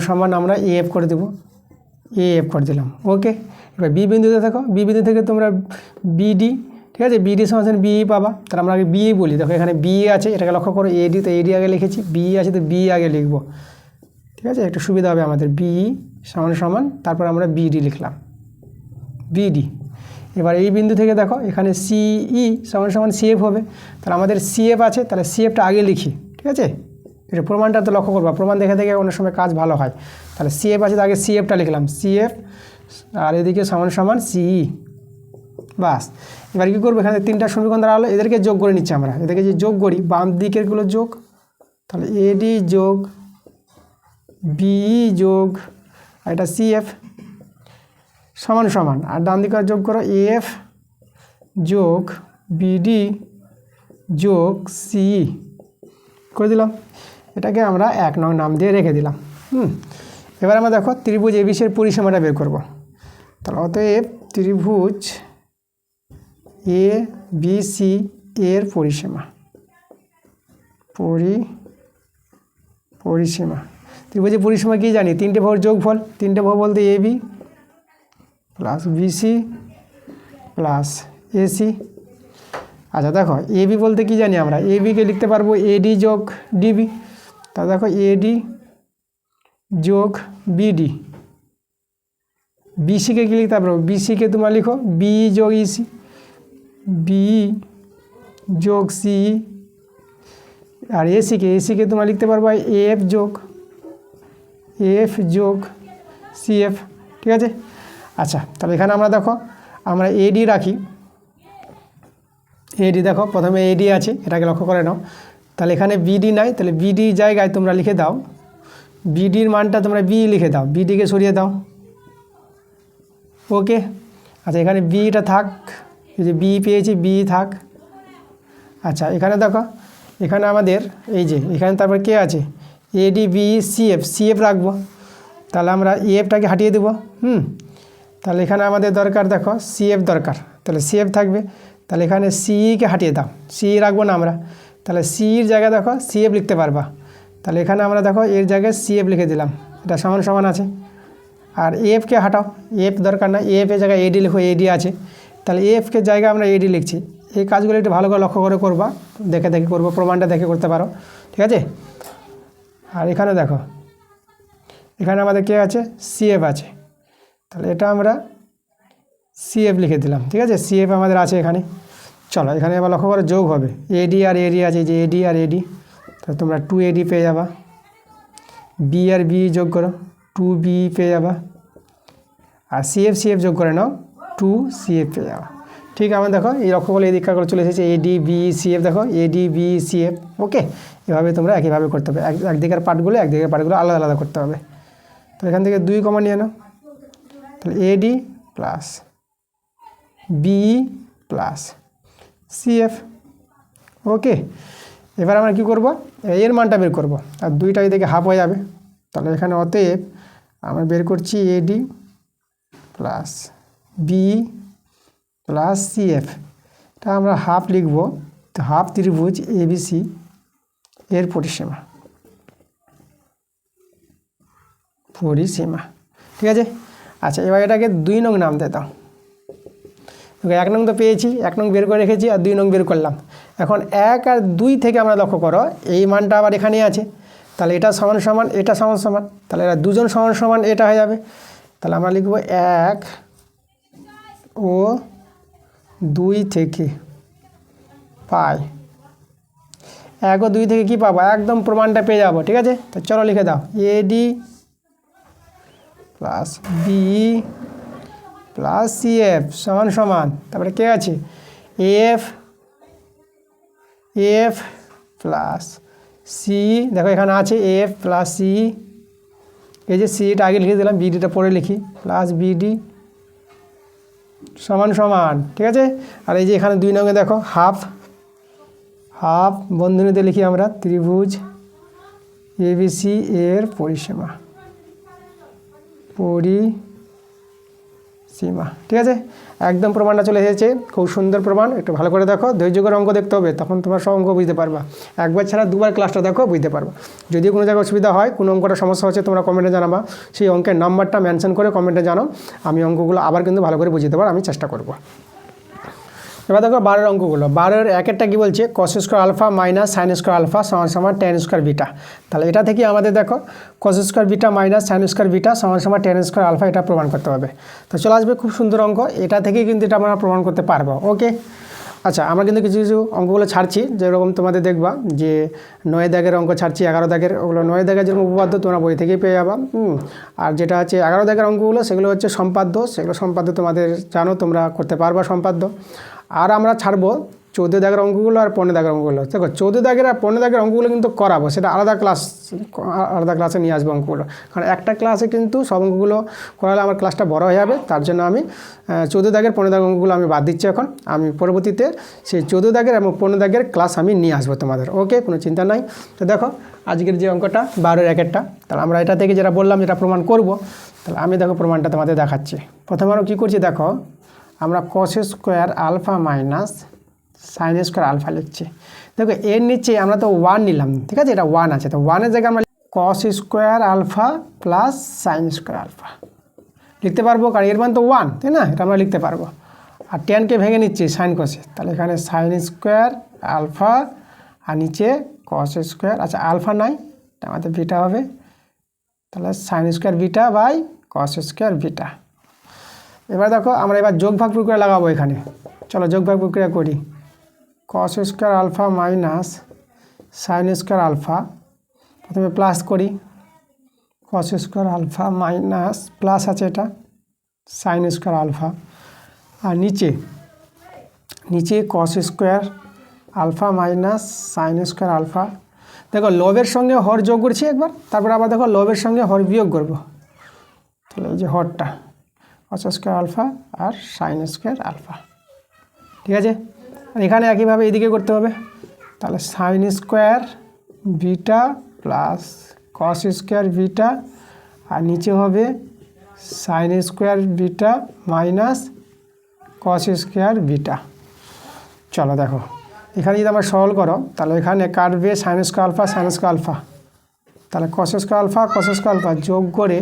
সমান আমরা এএফ করে দেবো, এএফ করে দিলাম, ওকে। এবার বি বিন্দুতে দেখো, বি বিন্দু থেকে তোমরা বিডি, ঠিক আছে, বিডি সমান বিই পাবা, তাহলে আমরা আগে বিই বলি, দেখো এখানে বি আছে, এটাকে লক্ষ্য করো, এডি তো এডি আগে লিখেছি, বি আছে তো বি আগে লিখবো, ঠিক আছে, একটু সুবিধা হবে আমাদের, বিই সমান তারপর আমরা বিডি লিখলাম, বিডি। এবার এই বিন্দু থেকে দেখো এখানে সিই সমান সিএফ হবে, তাহলে আমাদের সিএফ আছে, তাহলে সিএফটা আগে লিখি, ঠিক আছে। এটা প্রমাণটা তো লক্ষ্য করবা, প্রমাণ দেখে অনেক সময় কাজ ভালো হয়। তাহলে সিএফ আছে, আগে সিএফটা লিখলাম, সিএফ, আর এদিকে সমান সিই, বাস। এবার কী করবো, এখানে 3টা সমীকরণ দ্বারা হলো, এদেরকে যোগ করে নিচ্ছি আমরা, এদেরকে যে যোগ করি বাম দিকেরগুলো যোগ, তাহলে এডি যোগ বিই যোগ আর এটা সিএফ সমান, আর ডান দিকে যোগ করো এফ যোগ বিডি যোগ সিই করে দিলাম, এটাকে আমরা 1 নং নাম দিয়ে রেখে দিলাম। এবার আমরা দেখো ত্রিভুজ এবিসি এর পরিসীমাটা বের করব। তাহলে অতএব ত্রিভুজ এ বি সি এর পরিসীমা ত্রিভুজের পরিসীমা কি জানি, 3টে বাহুর যোগফল, 3টে বাহু বলতে A B plus BC plus AC. আচ্ছা দেখো এ বি বলতে কি জানি আমরা, এ বিকে লিখতে পারবো এডি যোগ ডিবি, তা দেখো এডি যোগ বিডি, বিসিকে কী লিখতে পারবো, বিসিকে তোমরা লিখো বি যোগ ইসি, বি যোগ সি, আর এসিকে তোমরা লিখতে পারবো এফ যোগ সিএফ, ঠিক আছে। আচ্ছা, তাহলে এখানে আমরা দেখো আমরা এডি রাখি, এডি দেখো প্রথমে এডি আছে, এটাকে লক্ষ্য করে নাও। তাহলে এখানে বিডি নাই, তাহলে বিডি জায়গায় তোমরা লিখে দাও বিডির মানটা তোমরা বি লিখে দাও, বিডিকে সরিয়ে দাও, ওকে। আচ্ছা, এখানে বিটা থাক, এই যে বি পেয়েছি বি থাক। আচ্ছা, এখানে দেখো এখানে আমাদের এই যে এখানে তারপর কে আছে, এডি বি সিএফ রাখবো, তাহলে আমরা এফটাকে হাটিয়ে দেবো। তাহলে এখানে আমাদের দরকার দেখো সিএফ দরকার, তাহলে সিএফ থাকবে। তাহলে এখানে সিকে হাটিয়ে দাও, সি রাখবো না আমরা, তাহলে সির জায়গায় দেখো সিএফ লিখতে পারবা। তাহলে এখানে আমরা দেখো এর জায়গায় সিএফ লিখে দিলাম, এটা সমান সমান আছে। আর এফকে হাঁটাও, এফ দরকার না, এফ এর জায়গায় এডি লিখো, এডি আছে। তাহলে এফকে জায়গায় আমরা এডি লিখছি। এই কাজগুলো একটু ভালো করে লক্ষ্য করে করবা, দেখে করবো, প্রমাণটা দেখে করতে পারো, ঠিক আছে। আর এখানে দেখো এখানে আমাদের কে আছে, সিএফ আছে, তাহলে এটা আমরা সিএফ লিখে দিলাম, ঠিক আছে। সিএফ আমাদের আছে এখানে। চলো এখানে আবার লক্ষ্য করে যোগ হবে, এডি আর এডি আছে, যে এডি আর এডি, তাহলে তোমরা 2AD পেয়ে যাবা। বি আর বি যোগ করো, 2B পেয়ে যাবা। আর সিএফ যোগ করে নাও, 2CF পেয়ে যাবা। ঠিক আছে, দেখো এই লক্ষ্য করলে এই দিককার করে চলে এসেছে এডি বি সিএফ, দেখো এডি বি সিএফ, ওকে। এভাবে তোমরা একইভাবে করতে হবে, একদিকের পার্টগুলো আলাদা আলাদা করতে হবে। তো এখান থেকে 2 কমন নিয়ে নাও, তাহলে AD plus B plus CF, okay. এবার আমরা কি করব, এর মানটা বের করব, আর 2টা এদিকে হাফ হয়ে যাবে। তাহলে এখানে অতএব আমরা বের করছি AD plus B plus CF, এটা আমরা হাফ লিখব। তো হাফ ত্রিভুজ এবিসি এর পরিসীমা, ঠিক আছে। আচ্ছা, এবার এটাকে 2 নং নাম দিয়ে দাও। 1 নং তো পেয়েছি, 1 নং বের করে রেখেছি, আর 2 নং বের করলাম। এখন 1 আর 2 থেকে আমরা লক্ষ্য করো এই মানটা আবার এখানেই আছে, তাহলে এটা সমান সমান এটা সমান সমান, তাহলে এরা দুজন সমান সমান এটা হয়ে যাবে। তাহলে আমরা লিখব 1 ও 2 থেকে পাই, 1 ও 2 থেকে কি পাবো, একদম প্রমাণটা পেয়ে যাবো, ঠিক আছে। তো চলো লিখে দাও AD plus B plus CF সমান সমান, তারপরে কে আছে এফ প্লাস সি, দেখো এখানে আছে এফ প্লাস সি, এই যে সিটা আগে লিখে দিলাম, বিডিটা পরে লিখি, প্লাস বিডি সমান সমান, ঠিক আছে। আর এই যে এখানে 2 নঙ্গে দেখো হাফ বন্ধনীতে লিখি আমরা ত্রিভুজ এবিসি এর পরিসীমা, ঠিক আছে। একদম প্রমাণটা চলে এসেছে, খুব সুন্দর প্রমাণ। একটু ভালো করে দেখো, ধৈর্য করে অঙ্ক দেখতে হবে, তখন তোমার সব অঙ্ক বুঝতে পারবা। একবার ছাড়া 2বার ক্লাসটা দেখো, বুঝতে পারবা। যদিও কোনো জায়গায় অসুবিধা হয়, কোনো অঙ্কটা সমস্যা হচ্ছে, তোমরা কমেন্টে জানাবা, সেই অঙ্কের নাম্বারটা মেনশন করে কমেন্টে জানাও, আমি অঙ্কগুলো আবার কিন্তু ভালো করে বুঝতে পারবো, আমি চেষ্টা করব। এবার দেখো 12 অঙ্কগুলো। 12-এর 1-এরটা কী বলছে, cos square alpha minus sine square alpha সমান সমান tan স্কোয়ার বিটা। তাহলে এটা থেকে আমাদের দেখো cos square beta minus sine square beta সমান সমান tan স্কোয়ার আলফা, এটা প্রমাণ করতে হবে। তো চলে আসবে খুব সুন্দর অঙ্ক, এটা থেকেই কিন্তু এটা আমরা প্রমাণ করতে পারবো, ওকে। আচ্ছা, আমরা কিন্তু কিছু কিছু অঙ্কগুলো ছাড়ছি, যেরকম তোমাদের দেখবা যে 9 দাগের অঙ্ক ছাড়ছি, 11 দাগের, ওগুলো 9 দাগের যেরকম উপপাদ্য তোমরা বই থেকেই পেয়ে যাবা। আর যেটা হচ্ছে 11 দাগের অঙ্কগুলো, সেগুলো হচ্ছে সম্পাদ্য, সেগুলো সম্পাদ্য তোমাদের জানো, তোমরা করতে পারবা সম্পাদ্য। আর আমরা ছাড়বো 14 দাগের অঙ্কগুলো আর 15 দাগের অঙ্কগুলো। দেখো 14 দাগের আর 15 দাগের অঙ্কগুলো কিন্তু করাবো, সেটা আলাদা ক্লাসে নিয়ে আসবো অঙ্কগুলো, কারণ একটা ক্লাসে কিন্তু সব অঙ্কগুলো করালে আমার ক্লাসটা বড় হয়ে যাবে। তার জন্য আমি 14 দাগের 15 দাগের অঙ্কগুলো আমি বাদ দিচ্ছি। এখন আমি পরবর্তীতে সেই 14 দাগের এবং 15 দাগের ক্লাস আমি নিয়ে আসবো তোমাদের, ওকে, কোনো চিন্তা নাই। তো দেখো আজকের যে অঙ্কটা 12-এর 1-একটা, তাহলে আমরা এটা থেকে যেটা বললাম যেটা প্রমাণ করব, তাহলে আমি দেখো প্রমাণটা তোমাদের দেখাচ্ছি। প্রথমে আরও কী করছি দেখো, আমরা cos square alpha minus sine square alpha লিখছি। দেখো এর নিচে আমরা তো 1 নিলাম, ঠিক আছে, এটা 1 আছে, তো 1-এর জায়গায় আমরা cos square alpha plus sine square alpha লিখতে পারবো, কারণ এর মান তো 1, তাই না, এটা আমরা লিখতে পারবো। আর টেনকে ভেঙে নিচ্ছি সাইন কষে, তাহলে এখানে সাইন স্কোয়ার আলফা আর নিচে cos স্কোয়ার, আচ্ছা আলফা নাই, আমাদের বিটা হবে, তাহলে sine square beta by cos square beta. এবার দেখো আমরা এবার যোগ ভাগ প্রক্রিয়া লাগাবো এখানে। চলো যোগ ভাগ প্রক্রিয়া করি। Cos square alpha minus sine square alpha, প্রথমে প্লাস করি, cos square alpha minus plus আছে এটা সাইন স্কোয়ার আলফা, আর নিচে cos square alpha minus sine square alpha. দেখো লবের সঙ্গে হর যোগ করছি একবার, তারপর আবার দেখো লবের সঙ্গে হর বিয়োগ করব। তাহলে এই যে হরটা কস স্কোয়ার আলফা আর সাইন স্কোয়ার আলফা, ঠিক আছে। আর এখানে একইভাবে এদিকে করতে হবে। তাহলে sine square beta plus cos square beta, আর নিচে হবে sine square beta minus cos square beta. চলো দেখো এখানে যদি আমরা সরল করো তাহলে এখানে কাটবে sine square alpha sine square alpha, তাহলে কস স্কোয়ার আলফা যোগ করে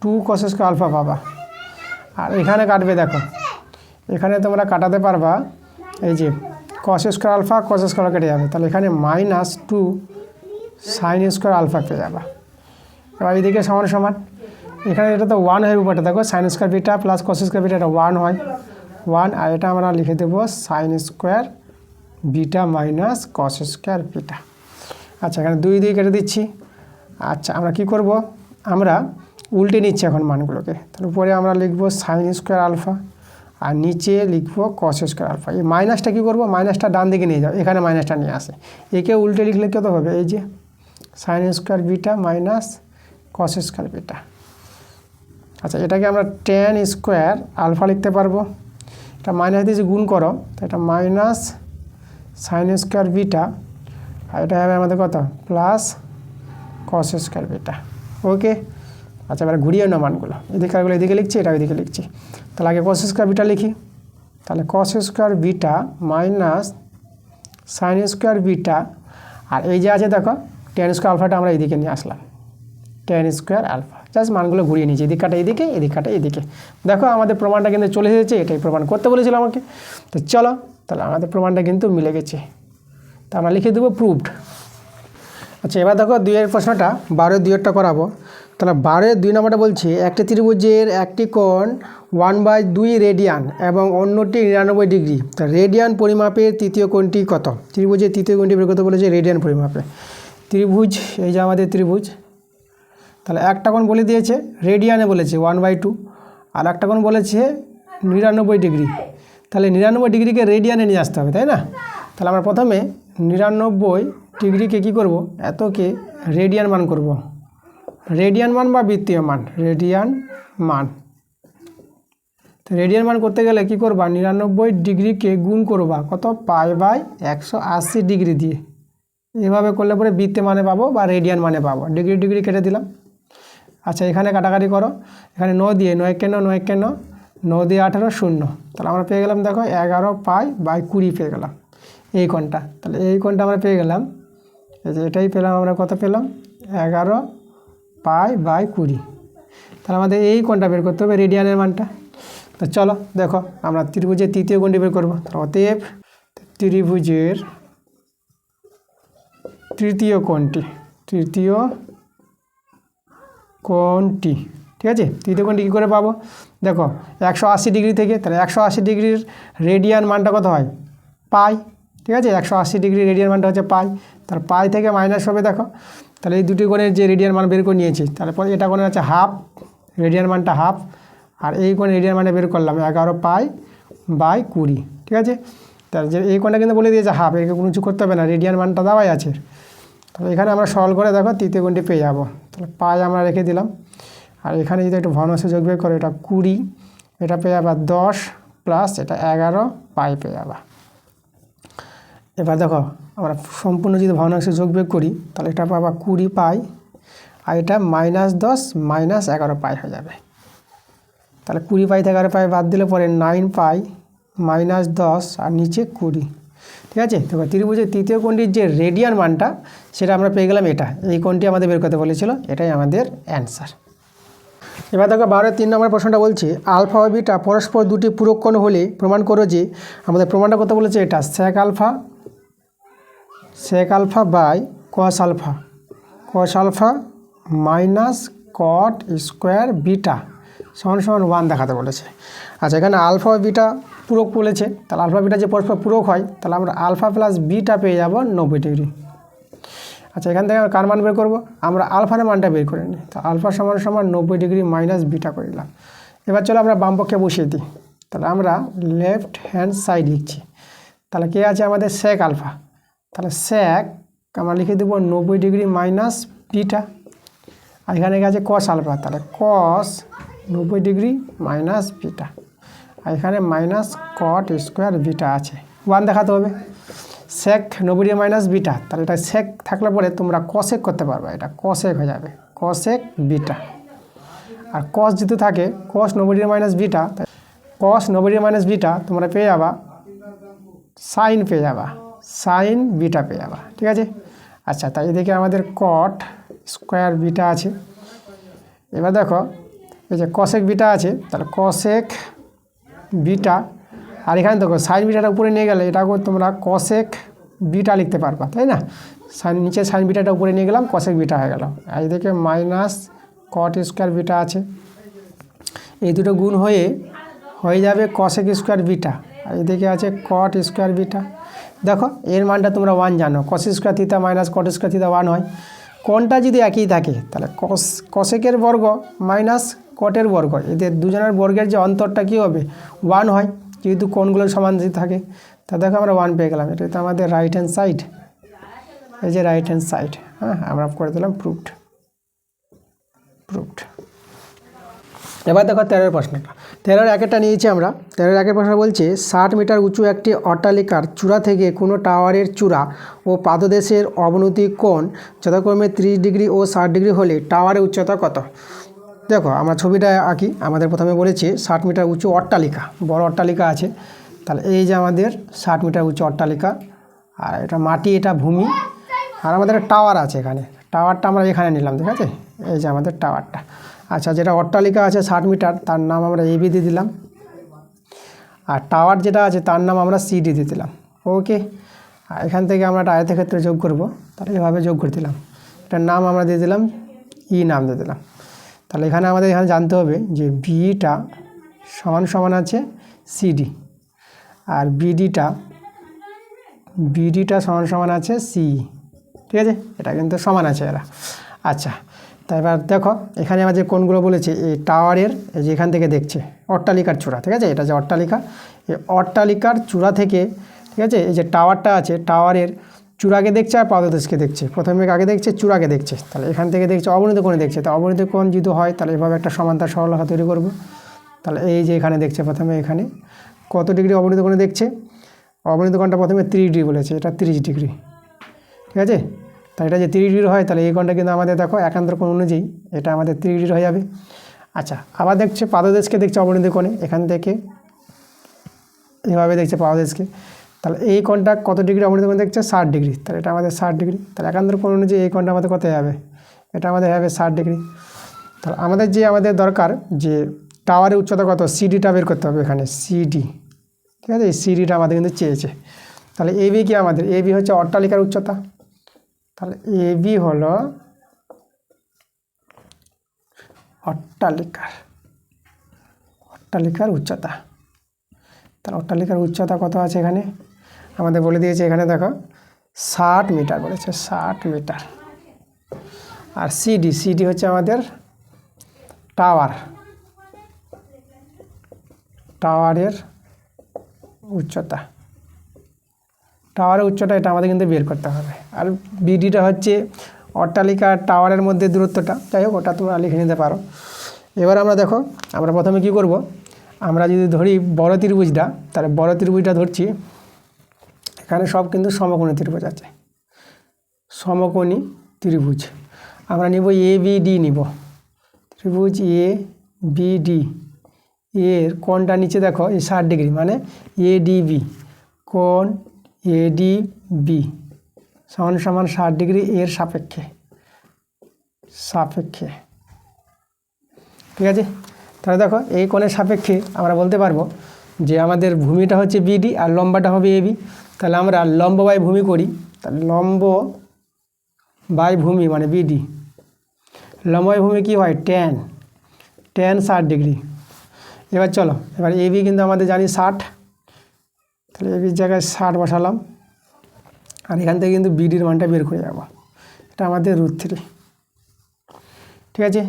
2 কস স্কোয়ার আলফা পাবা। আর এখানে কাটবে, দেখো এখানে তোমরা কাটাতে পারবা, এই যে cos square alpha cos square কেটে যাবে, তাহলে এখানে -2 সাইন স্কোয়ার আলফা পেয়ে যাবা। এবার এদিকে সমান সমান, এখানে এটা তো 1 হয় উপরটা, দেখো sign square beta plus cos square beta, এটা 1 হয় 1, আর এটা আমরা লিখে দেবো sign square beta minus cos square beta. আচ্ছা এখানে 2 দিয়ে কেটে দিচ্ছি। আচ্ছা আমরা কি করব, আমরা উল্টে নিচ্ছি এখন মানগুলোকে। তাহলে উপরে আমরা লিখব সাইন স্কোয়ার আলফা আর নিচে লিখব কস স্কোয়ার আলফা। এই মাইনাসটা কী করবো, মাইনাসটা ডান দিকে নিয়ে যাও, এখানে মাইনাসটা নিয়ে আসে, একে উল্টে লিখলে কত হবে, এই যে sign square beta minus cos square beta. আচ্ছা এটাকে আমরা টেন স্কোয়ার আলফা লিখতে পারবো, এটা মাইনাস দিয়ে গুণ করো, তো এটা মাইনাস সাইন স্কোয়ার বিটা, আর এটা হবে আমাদের কত প্লাস কস স্কোয়ার বিটা। ওকে, আচ্ছা এবার ঘুরিয়ে নাও মানগুলো, এদিকেরগুলো এদিকে লিখছি, এটা ওইদিকে লিখছি। তাহলে আগে কস স্কোয়ার বিটা লিখি, তাহলে cos square beta minus sine square beta, আর এই যে আছে দেখো টেন স্কোয়ার আলফাটা আমরা এদিকে নিয়ে আসলাম, টেন স্কোয়ার আলফা, জাস্ট মানগুলো ঘুরিয়ে নিয়েছি, এদিক কাটা এদিকে এদিক কাটা এদিকে। দেখো আমাদের প্রমাণটা কিন্তু চলে এসেছে, এটাই প্রমাণ করতে বলেছিল আমাকে। তো চলো তাহলে আমাদের প্রমাণটা কিন্তু মিলে গেছে, তা আমরা লিখে দেবো প্রুভড। আচ্ছা এবার দেখো 2 প্রশ্নটা 12-2 করাবো। তাহলে 12-2 নম্বরটা বলছে একটি ত্রিভুজের একটি কোণ 1/2 রেডিয়ান এবং অন্যটি 99 ডিগ্রি। তা রেডিয়ান পরিমাপের তৃতীয় কোণটি কত? ত্রিভুজের তৃতীয় কোণটি বের করতে বলেছে রেডিয়ান পরিমাপে। ত্রিভুজ, এই যে আমাদের ত্রিভুজ, তাহলে একটা কোণ বলে দিয়েছে রেডিয়ানে বলেছে 1/2, আর একটা কোণ বলেছে 99 ডিগ্রি। তাহলে 99 ডিগ্রিকে রেডিয়ানে নিয়ে আসতে হবে, তাই না? তাহলে আমরা প্রথমে 99 ডিগ্রিকে কী করব, এতকে রেডিয়ান মান করব, রেডিয়ান মান বা বৃত্তীয় মান, রেডিয়ান মান। তো রেডিয়ান মান করতে গেলে কী করবা, 99 ডিগ্রিকে গুণ করবা কত, π/180 ডিগ্রি দিয়ে। এভাবে করলে পরে বৃত্তীয় মানে পাবো বা রেডিয়ান মানে পাবো। ডিগ্রি ডিগ্রি কেটে দিলাম। আচ্ছা এখানে কাটাকাটি করো, এখানে 9 দিয়ে 9 কেন 9 দিয়ে 18 0, তাহলে আমরা পেয়ে গেলাম দেখো 11π/20 পেয়ে গেলাম এই কোণটা। তাহলে এই কোণটা আমরা পেয়ে গেলাম, এই যে এটাই পেলাম আমরা, কত পেলাম 11π/20। তাহলে আমাদের এই কোণটা বের করতে হবে রেডিয়ানের মানটা। তো চলো দেখো আমরা ত্রিভুজের তৃতীয় কোণটি বের করবো। অতএব ত্রিভুজের তৃতীয় কোণটি, ঠিক আছে, তৃতীয় কোণটি কী করে পাবো, দেখো 180 ডিগ্রি থেকে, তাহলে 180 ডিগ্রির রেডিয়ান মানটা কত হয়, পাই, ঠিক আছে, 180 ডিগ্রি রেডিয়ান মানটা হচ্ছে পাই। তার পাই থেকে মাইনাস হবে, দেখো তাহলে এই দুটি কোণের যে রেডিয়ান মান বের করে নিয়েছি, তারপর এটা কোণের আছে হাফ, রেডিয়ান মানটা হাফ, আর এই কোণের রেডিয়ান মানটা বের করলাম 11π/20, ঠিক আছে। তাহলে যে এই কোণটা কিন্তু বলে দিয়েছে হাফ, একে কোনো কিছু করতে হবে না, রেডিয়ান মানটা দেওয়াই আছে। তাহলে এখানে আমরা সরল করে দেখো তৃতীয় কোণটি পেয়ে যাবো। তাহলে পাই আমরা রেখে দিলাম, আর এখানে যদি একটু ভগ্নাংশ যোগ বের করে, এটা 20, এটা পেয়ে যাবা 10 প্লাস এটা 11π পেয়ে যাবা। এবার দেখো আমরা সম্পূর্ণ যদি ভগ্নাংশ যোগ বের করি, তাহলে এটা পাবা 20π, আর এটা -10 -11π হয়ে যাবে। তাহলে 20π থেকে 11π বাদ দিলে পরে 9π -10 আর নিচে 20, ঠিক আছে। তো ত্রিভুজের তৃতীয় কোণটির যে রেডিয়ান মানটা সেটা আমরা পেয়ে গেলাম, এটা এই কোণটি আমাদের বের করতে বলেছিল, এটাই আমাদের অ্যান্সার। এবার দেখো 12-3 নম্বর প্রশ্নটা বলছে আলফা ও বিটা পরস্পর দুটি পূরক কোণ হলে প্রমাণ করো যে, আমাদের প্রমাণটা করতে বলেছে এটা sec alpha by cos alpha minus cot square beta সমান সমান 1 দেখাতে বলেছে। আচ্ছা, এখানে আলফা বিটা পূরক বলেছে, তাহলে আলফা বিটা যে পরস্পর পূরক হয় তাহলে আমরা আলফা প্লাস বিটা পেয়ে যাব 90 ডিগ্রি। আচ্ছা, এখান থেকে কার মান বের করবো? আমরা আলফার মানটা বের করে নিই। তো আলফা সমান সমান 90 ডিগ্রি মাইনাস বিটা করে দিলাম। এবার চলো আমরা বাম পক্ষে বসিয়ে দিই। তাহলে আমরা লেফট হ্যান্ড সাইড লিখছি। তাহলে কে আছে আমাদের সেক আলফা, তাহলে সেক আমরা লিখে দেবো 90 ডিগ্রি মাইনাস বিটা। আর এখানে আছে কস আলফা, তাহলে কস 90 ডিগ্রি মাইনাস বিটা। আর এখানে মাইনাস কট স্কোয়ার বিটা আছে, 1 দেখাতে হবে। সেক 90 ডিগ্রি মাইনাস বিটা, তাহলে এটা সেক থাকলে পরে তোমরা কসেক করতে পারবে, এটা কসেক হয়ে যাবে, কসেক বিটা। আর কস যেহেতু থাকে কস 90 ডিগ্রি মাইনাস বিটা, কস 90 ডিগ্রি মাইনাস বিটা তোমরা পেয়ে যাবা সাইন পেয়ে যাবা, সাইন বিটা পেয়ে যাবা, ঠিক আছে। আচ্ছা, তাই এদিকে আমাদের কট স্কোয়ার বিটা আছে। এবার দেখো এই যে কসেক বিটা আছে, তাহলে কসেক বিটা, আর এখানে দেখো সাইন বিটাটা উপরে নিয়ে গেলে এটাকে তোমরা কসেক বিটা লিখতে পারবা, তাই না। সাইন নিচে সাইন বিটাটা উপরে নিয়ে গেলাম, কসেক বিটা হয়ে গেল। আর এদিকে মাইনাস কট স্কোয়ার বিটা আছে, এই দুটো গুণ হয়ে যাবে কসেক স্কোয়ার বিটা। আর এদিকে আছে কট স্কোয়ার বিটা। দেখো এর মানটা তোমরা 1 জানো, cos square theta minus cot square theta 1 হয়। কোনটা যদি একই থাকে তাহলে কসেকের বর্গ মাইনাস কটের বর্গ, এদের দুজনের বর্গের যে অন্তরটা কী হবে 1 হয়, যেহেতু কোণগুলো সমান যদি থাকে। তা দেখো আমরা 1 পেয়ে গেলাম। এটা তো আমাদের রাইট হ্যান্ড সাইড, এই যে রাইট হ্যান্ড সাইড, হ্যাঁ আমরা করে দিলাম প্রুভড। এবার দেখো 13 প্রশ্নটা, 13 একেরটা নিয়েছি আমরা। 13 একের প্রশ্ন বলছে 60 মিটার উঁচু একটি অট্টালিকার চূড়া থেকে কোনো টাওয়ারের চূড়া ও পাদদেশের অবনতি কোণ যথাক্রমে 30 ডিগ্রি ও 60 ডিগ্রি হলে টাওয়ারের উচ্চতা কত? দেখো আমরা ছবিটা আঁকি। আমাদের প্রথমে বলেছে 60 মিটার উঁচু অট্টালিকা, বড় অট্টালিকা আছে। তাহলে এই যে আমাদের 60 মিটার উঁচু অট্টালিকা, আর এটা মাটি, এটা ভূমি, আর আমাদের টাওয়ার আছে এখানে। টাওয়ারটা আমরা এখানে নিলাম, ঠিক আছে, এই যে আমাদের টাওয়ারটা। আচ্ছা, যেটা অট্টালিকা আছে 60 মিটার তার নাম আমরা এবি দিয়ে দিলাম, আর টাওয়ার যেটা আছে তার নাম আমরা সিডি দিয়ে দিলাম। ওকে, আর এখান থেকে আমরা একটা আয়তক্ষেত্র যোগ করব, তাহলে এভাবে যোগ করে দিলাম। এটার নাম আমরা দিয়ে দিলাম ই নাম দিয়ে দিলাম। তাহলে এখানে আমাদের এখানে জানতে হবে যে বিটা সমান সমান আছে সিডি, আর বিডিটা সমান সমান আছে সি, ঠিক আছে, এটা কিন্তু সমান আছে এরা। আচ্ছা, তাই এবার দেখো এখানে আমার যে কোণগুলো বলেছে এই টাওয়ারের, এই যে এখান থেকে দেখছে অট্টালিকার চূড়া, ঠিক আছে, এটা যে অট্টালিকা, এই অট্টালিকার চূড়া থেকে, ঠিক আছে, এই যে টাওয়ারটা আছে টাওয়ারের চূড়াকে দেখছে আর পাদদেশকে দেখছে। প্রথমে আগে দেখছে চূড়াকে দেখছে, তাহলে এখান থেকে দেখছে অবনতি কোণে দেখছে। তো অবনতি কোণ যদি হয় তাহলে এভাবে একটা সমান্তরাল সরলরেখা তৈরি করব। তাহলে এই যে এখানে দেখছে, প্রথমে এখানে কত ডিগ্রি অবনতি কোণে দেখছে, অবনতি কোণটা প্রথমে 30 ডিগ্রি বলেছে, এটা 30 ডিগ্রি, ঠিক আছে। তাই এটা যে 30 ডিগ্রি হয় তাহলে এই কোণটা কিন্তু আমাদের দেখো একান্তর কোণ অনুযায়ী এটা আমাদের 30 ডিগ্রি হয়ে যাবে। আচ্ছা, আবার দেখছে পাদদেশকে দেখছে অবনতি কোণে, এখান থেকে এভাবে দেখছে পাদদেশকে, তাহলে এই কোণটা কত ডিগ্রি অবনতি কোণ দেখছে 60 ডিগ্রি, তাহলে এটা আমাদের 60 ডিগ্রি। তাহলে একান্তর কোণ অনুযায়ী এই কোণটা আমাদের কত হবে, এটা আমাদের হবে 60 ডিগ্রি। তাহলে আমাদের দরকার যে টাওয়ারের উচ্চতা কত, সিডিটা বের করতে হবে এখানে, সিডি, ঠিক আছে, এই সিডিটা আমাদের কিন্তু চেয়েছে। তাহলে এবি কি আমাদের, এবি হচ্ছে অট্টালিকার উচ্চতা, তাহলে এবি হলো অট্টালিকার উচ্চতা। তাহলে অট্টালিকার উচ্চতা কত আছে এখানে আমাদের বলে দিয়েছে, এখানে দেখো 60 মিটার বলেছে, 60 মিটার। আর সিডি হচ্ছে আমাদের টাওয়ারের উচ্চতা, এটা আমাদের কিন্তু বের করতে হবে। আর বিডিটা হচ্ছে অট্টালিকা টাওয়ারের মধ্যে দূরত্বটা, যাই হোক ওটা তোমরা লিখে নিতে পারো। এবার আমরা দেখো আমরা প্রথমে কি করব, আমরা যদি ধরি বড় ত্রিভুজটা, তাহলে বড় ত্রিভুজটা ধরছি, এখানে সব কিন্তু সমকোণী ত্রিভুজ আছে, সমকোণী ত্রিভুজ। আমরা নিব এবিডি, নিব ত্রিভুজ এবিডি, এর কোণটা নিচে দেখো এই 60 ডিগ্রি, মানে এডিবি, কোণ এডিবি সমান সমান 60 ডিগ্রি এর সাপেক্ষে, ঠিক আছে। তাহলে দেখো এই কোণের সাপেক্ষে আমরা বলতে পারবো যে আমাদের ভূমিটা হচ্ছে বিডি আর লম্বাটা হবে এবি। তাহলে আমরা লম্ব বাই ভূমি করি, তাহলে লম্ব বাই ভূমি মানে বিডি, লম্ববাই ভূমি কী হয় ট্যান, 60 ডিগ্রি। এবার চলো, এবার এবি কিন্তু আমাদের জানি 60, তাহলে এবির জায়গায় 60 বসালাম, আর এখান থেকে কিন্তু বিডির মানটা বের করে যাবো, এটা আমাদের √3, ঠিক আছে।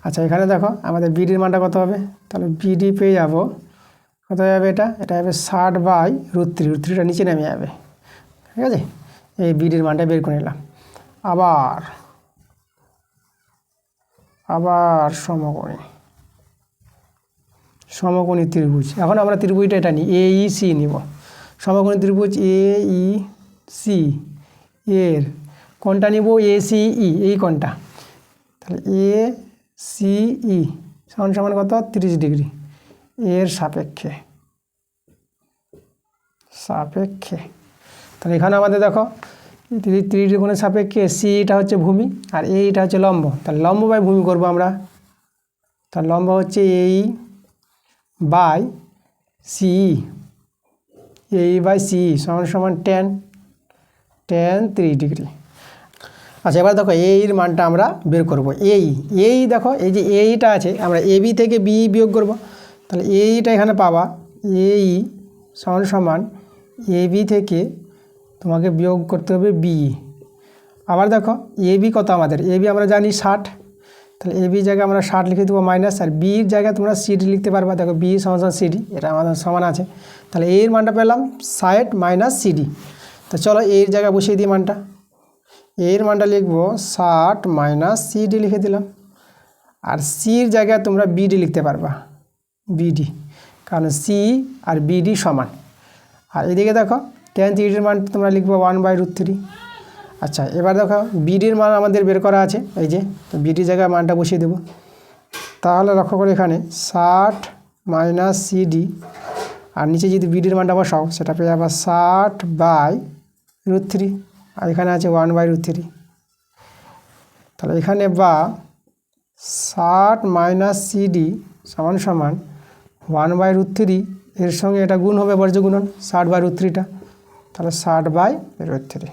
আচ্ছা এখানে দেখো আমাদের বিডির মানটা কত হবে, তাহলে বিডি পেয়ে যাবো কত যাবে, এটা হবে 60/√3, √3টা নিচে নেমে যাবে, ঠিক আছে। এই বিডির মানটা বের করে নিলাম। আবার সমকোণী ত্রিভুজ, এখন আমরা ত্রিভুজটা এটা নিই, AEC নিব। সমকোণী ত্রিভুজ AEC এর কোনটা নিব, ACE, এই কোনটা, তাহলে ACE সমান কত 30 ডিগ্রি এর সাপেক্ষে, তাহলে এখানে আমাদের দেখো 30 ডিগ্রির সাপেক্ষে সিটা হচ্ছে ভূমি আর এইটা হচ্ছে লম্ব, তাহলে লম্ব বাই ভূমি করবো আমরা, তার লম্ব হচ্ছে AE/CE সমান tan 30 ডিগ্রি। আচ্ছা এবার দেখো এর মানটা আমরা বের করবো। এই দেখো এই যে এইটা আছে, আমরা এবি থেকে বি বিয়োগ করব, তাহলে এইটা এখানে পাবা AE সমান এবি থেকে তোমাকে বিয়োগ করতে হবে বি। আবার দেখো এবি কত আমাদের, এবি আমরা জানি 60, তাহলে এবি জায়গায় আমরা 60 লিখে দেবো মাইনাস, আর বির জায়গায় তোমরা সিডি লিখতে পারবা, দেখো বি সমান সিডি, এটা আমাদের সমান আছে, তাহলে এর মানটা পেলাম 60 মাইনাস সিডি। তো চলো এর জায়গায় বসিয়ে দিই মানটা, এর মানটা লিখবো 60 মাইনাস সিডি লিখে দিলাম, আর সির জায়গায় তোমরা বিডি লিখতে পারবা, বিডি, কারণ সি আর বিডি সমান। আর এদিকে দেখো tan 30 মান তোমরা লিখবো 1/√3। আচ্ছা এবার দেখো বিডির মান আমাদের বের করা আছে, এই যে, তো বিডির জায়গায় মানটা বসিয়ে দেবো, তাহলে লক্ষ্য করে এখানে 60 মাইনাস সিডি, আর নিচে যদি বিডির মানটা বসাও সেটা পেয়ে যাবে 60/√3, আর এখানে আছে 1/√3, তাহলে এখানে বা 60 মাইনাস সিডি সমান 1/√3, এর সঙ্গে এটা গুণ হবে বর্জ্য গুণন 60/√3টা, তাহলে 60/√3,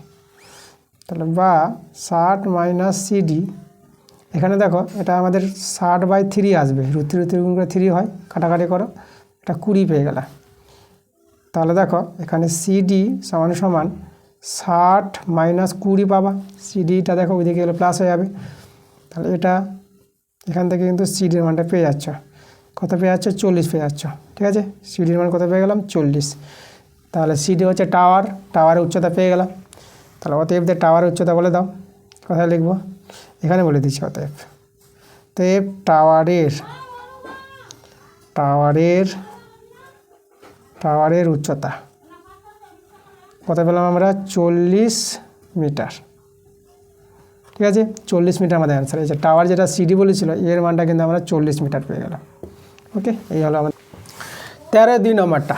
তাহলে বা 60 মাইনাস সিডি, এখানে দেখো এটা আমাদের 60/3 আসবে, √3 গুণ করে 3 হয়, কাটাকাটি করো, এটা 20 পেয়ে গেল। তাহলে দেখো এখানে সিডি সমান 60 মাইনাস 20 পাবা, সিডিটা দেখো ওইদিকে গেলে প্লাস হয়ে যাবে, তাহলে এটা এখান থেকে কিন্তু সিডির মানটা পেয়ে যাচ্ছ, কত পেয়ে যাচ্ছ 40 পেয়ে যাচ্ছ, ঠিক আছে। সিডির মান কত পেয়ে গেলাম 40, তাহলে সিডি হচ্ছে টাওয়ারের উচ্চতা পেয়ে গেলাম, তাহলে অতএবদের টাওয়ারের উচ্চতা বলে দাও, কোথায় লিখবো, এখানে বলে দিচ্ছি, অতএব টাওয়ারের উচ্চতা কত পেলাম আমরা 40 মিটার, ঠিক আছে। 40 মিটার আমাদের অ্যান্সার, এই যে টাওয়ার যেটা সিডি বলেছিল এর মানটা কিন্তু আমরা 40 মিটার পেয়ে গেলাম। ওকে, এই হলো আমাদের 13 নম্বরটা।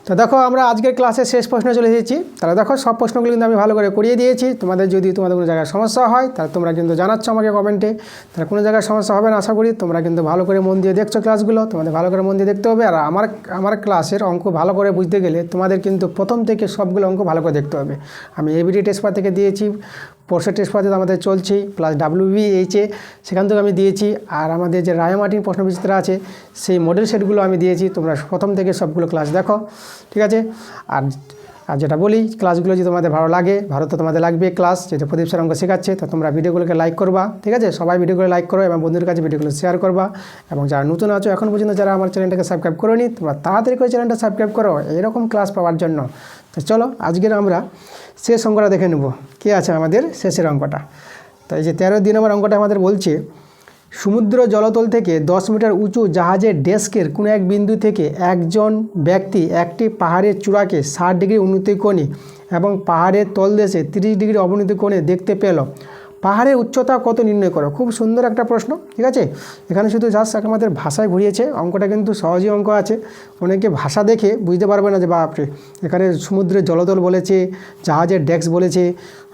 তো দেখো আমরা আজকের ক্লাসের শেষ প্রশ্ন চলে এসেছি, তাহলে দেখো সব প্রশ্নগুলো কিন্তু আমি ভালো করে করিয়ে দিয়েছি, তোমাদের কোনো জায়গায় সমস্যা হয় তাহলে তোমরা কিন্তু জানাচ্ছ আমাকে কমেন্টে, তাহলে কোনো জায়গায় সমস্যা হবে না আশা করি। তোমরা কিন্তু ভালো করে মন দিয়ে দেখছো ক্লাসগুলো, তোমাদের ভালো করে মন দিয়ে দেখতে হবে, আর আমার ক্লাসের অঙ্ক ভালো করে বুঝতে গেলে তোমাদের কিন্তু প্রথম থেকে সবগুলো অঙ্ক ভালো করে দেখতে হবে। আমি এবিডি টেস্ট পেপার থেকে দিয়েছি, পোর্সের টেস্ট পেপার আমাদের চলছেই, প্লাস WBHA সেখান থেকে আমি দিয়েছি, আর আমাদের যে রায়মার্টিন প্রশ্নবিচিত্র আছে সেই মডেল সেটগুলো আমি দিয়েছি, তোমরা প্রথম থেকে সবগুলো ক্লাস দেখো, ঠিক আছে। আর যেটা বলি, ক্লাসগুলো যদি তোমাদের ভালো লাগে, ভালো তো তোমাদের লাগবে ক্লাস, যেটা প্রদীপ স্যার অঙ্ক শেখাচ্ছে, তো তোমরা ভিডিওগুলোকে লাইক করবা, ঠিক আছে। সবাই ভিডিওগুলো লাইক করো এবং বন্ধুদের কাছে ভিডিওগুলো শেয়ার করবা, এবং যারা নতুন আছো এখন পর্যন্ত যারা আমার চ্যানেলটাকে সাবস্ক্রাইব করোনি, তোমরা তাড়াতাড়ি করে চ্যানেলটা সাবস্ক্রাইব করো এরকম ক্লাস পাওয়ার জন্য। তো চলো আজকের আমরা শেষ অঙ্কটা দেখে নেব, কে আছে আমাদের শেষের অঙ্কটা। তো এই যে 13 নম্বর অঙ্কটা আমাদের বলছে, সমুদ্র জলতল থেকে 10 মিটার উঁচু জাহাজের ডেস্কের কোনো এক বিন্দু থেকে একজন ব্যক্তি একটি পাহাড়ের চূড়াকে 60 ডিগ্রি উন্নতি কোণে এবং পাহাড়ের তলদেশে 30 ডিগ্রি অবনতি কোণে দেখতে পেল, পাহাড়ের উচ্চতা কত নির্ণয় করো। খুব সুন্দর একটা প্রশ্ন, ঠিক আছে। এখানে শুধু জাস্ট আমাদের ভাষায় ঘুরিয়েছে, অঙ্কটা কিন্তু সহজই অঙ্ক আছে, অনেকে ভাষা দেখে বুঝতে পারবে না যে বাপরে এখানে সমুদ্রের জলতল বলেছে, জাহাজের ডেস্ক বলেছে,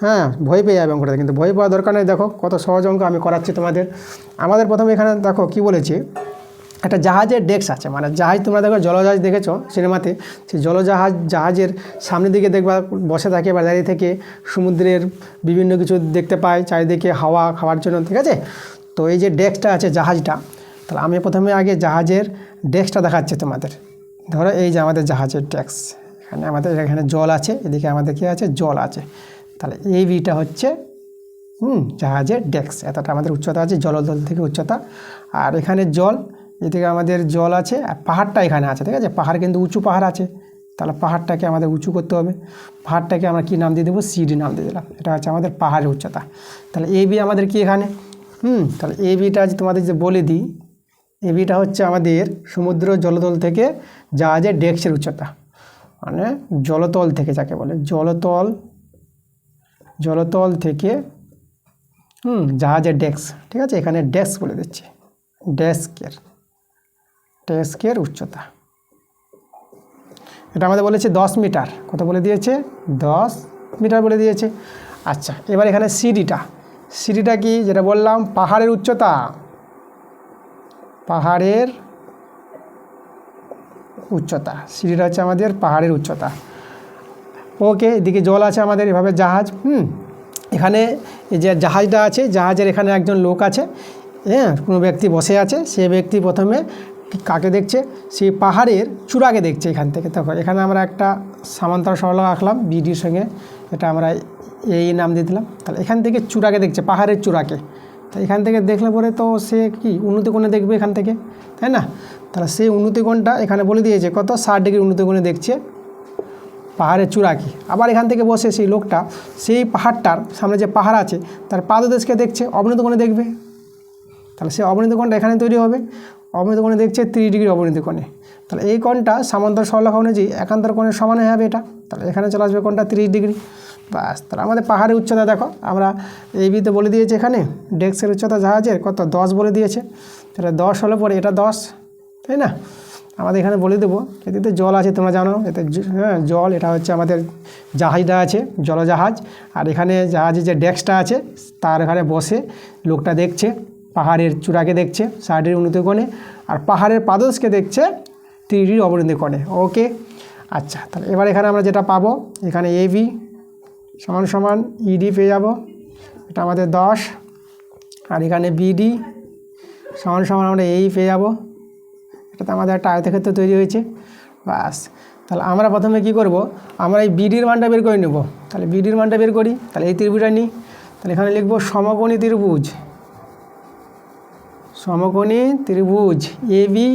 হ্যাঁ ভয় পেয়ে যাবে অঙ্কটা, কিন্তু ভয় পাওয়ার দরকার নেই, দেখো কত সহজ অঙ্ক আমি করাচ্ছি তোমাদের। আমাদের প্রথমে এখানে দেখো কি বলেছে, একটা জাহাজের ডেস্ক আছে, মানে জাহাজ তোমরা দেখো জলজাহাজ দেখেছো সিনেমাতে, সেই জাহাজের সামনের দিকে দেখবা বসে থাকে বা দাঁড়িয়ে থেকে সমুদ্রের বিভিন্ন কিছু দেখতে পায় চারিদিকে হাওয়া খাওয়ার জন্য, ঠিক আছে। তো এই যে ডেস্কটা আছে জাহাজটা, তাহলে আমি প্রথমে আগে জাহাজের ডেস্কটা দেখাচ্ছি তোমাদের। ধরো এই যে আমাদের জাহাজের ডেস্ক, এখানে জল আছে, এদিকে আমাদের কী আছে, জল আছে। তাহলে এই বিটা হচ্ছে জাহাজের ডেস্ক, এতটা আমাদের উচ্চতা আছে, জলতল থেকে উচ্চতা। আর এখানে জল, এদিকে আমাদের জল আছে, আর পাহাড়টা এখানে আছে, ঠিক আছে। পাহাড় কিন্তু উঁচু পাহাড় আছে, তাহলে পাহাড়টাকে আমাদের উঁচু করতে হবে। পাহাড়টাকে আমরা কী নাম দিয়ে দেবো, সিডি নাম দিয়ে দিলাম। এটা হচ্ছে আমাদের পাহাড়ের উচ্চতা। তাহলে এ বি আমাদের কি এখানে, তাহলে এ বিটা তোমাদের যে বলে দিই, এ বিটা হচ্ছে আমাদের সমুদ্র জলতল থেকে জাহাজের ডেস্কের উচ্চতা, মানে জলতল থেকে যাকে বলে, জলতল থেকে জাহাজের ডেস্ক, ঠিক আছে। এখানে ডেস্ক বলে দিচ্ছি, ডেস্কের উচ্চতা। এটা আমাদের বলেছে 10 মিটার, কত বলে দিয়েছে, 10 মিটার বলে দিয়েছে। আচ্ছা, এবার এখানে সিডিটা কি, যেটা বললাম পাহাড়ের উচ্চতা, সিডিটা হচ্ছে আমাদের পাহাড়ের উচ্চতা। ওকে, এদিকে জল আছে আমাদের, এভাবে জাহাজ। এখানে এই যে জাহাজটা আছে, জাহাজের এখানে একজন লোক আছে, হ্যাঁ, কোনো ব্যক্তি বসে আছে। সে ব্যক্তি প্রথমে কাকে দেখছে, সেই পাহাড়ের চূড়াকে দেখছে এখান থেকে। তখন এখানে আমরা একটা সমান্তরাল সরলরেখা আঁকলাম বিডির সঙ্গে, এটা আমরা এই নাম দিয়ে দিলাম। তাহলে এখান থেকে চূড়াকে দেখছে, পাহাড়ের চূড়াকে। তো এখান থেকে দেখলে পরে তো সে কি উন্নতি কোণে দেখবে এখান থেকে, তাই না। তাহলে সেই উন্নতি কোণটা এখানে বলে দিয়েছে কত, 60 ডিগ্রি উন্নতি কোণে দেখছে পাহাড়ের চূড়াকে। আবার এখান থেকে বসে সেই লোকটা সেই পাহাড়টার সামনে যে পাহাড় আছে তার পাদদেশকে দেখছে, অবনতি কোণে দেখবে। তাহলে সেই অবনতি কোণটা এখানে তৈরি হবে, অবনতি কোণে দেখছে 30 ডিগ্রি অবনতি কোণে। তাহলে এই কোণটা সমান্তরাল সরলরেখা অনুযায়ী একান্তর কোণের সমান হয়ে যাবে এটা। তাহলে এখানে চলে আসবে কোণটা 30 ডিগ্রি। বাস, তাহলে আমাদের পাহাড়ের উচ্চতা দেখো, আমরা এই বিতে বলে দিয়েছি এখানে ডেস্কের উচ্চতা জাহাজের কত, 10 বলে দিয়েছে। তাহলে 10 হলে পরে এটা 10, তাই না। আমাদের এখানে বলে দেবো, এতে জল আছে তোমরা জানো, এতে জল, এটা হচ্ছে আমাদের জাহাজটা আছে, জলজাহাজ। আর এখানে জাহাজের যে ডেস্কটা আছে তার এখানে বসে লোকটা দেখছে পাহাড়ের চূড়াকে দেখছে 60 ডিগ্রি উন্নতি কোণে, আর পাহাড়ের পাদদেশকে দেখছে 30 ডিগ্রি অবনতি কোণে। ওকে, আচ্ছা, তাহলে এবার এখানে আমরা যেটা পাবো, এখানে এ বি সমান ইডি পেয়ে যাব, এটা আমাদের 10। আর এখানে বিডি সমান আমরা এই পেয়ে যাব, এটাতে আমাদের একটা আয়তক্ষেত্র তৈরি হয়েছে। বাস, তাহলে আমরা প্রথমে কি করব, আমরা এই বিডির মানটা বের করে নেব। তাহলে বিডির মানটা বের করি, তাহলে এই ত্রিভুজটা নিই। তাহলে এখানে লিখব সমকোণী ত্রিভুজ এ বি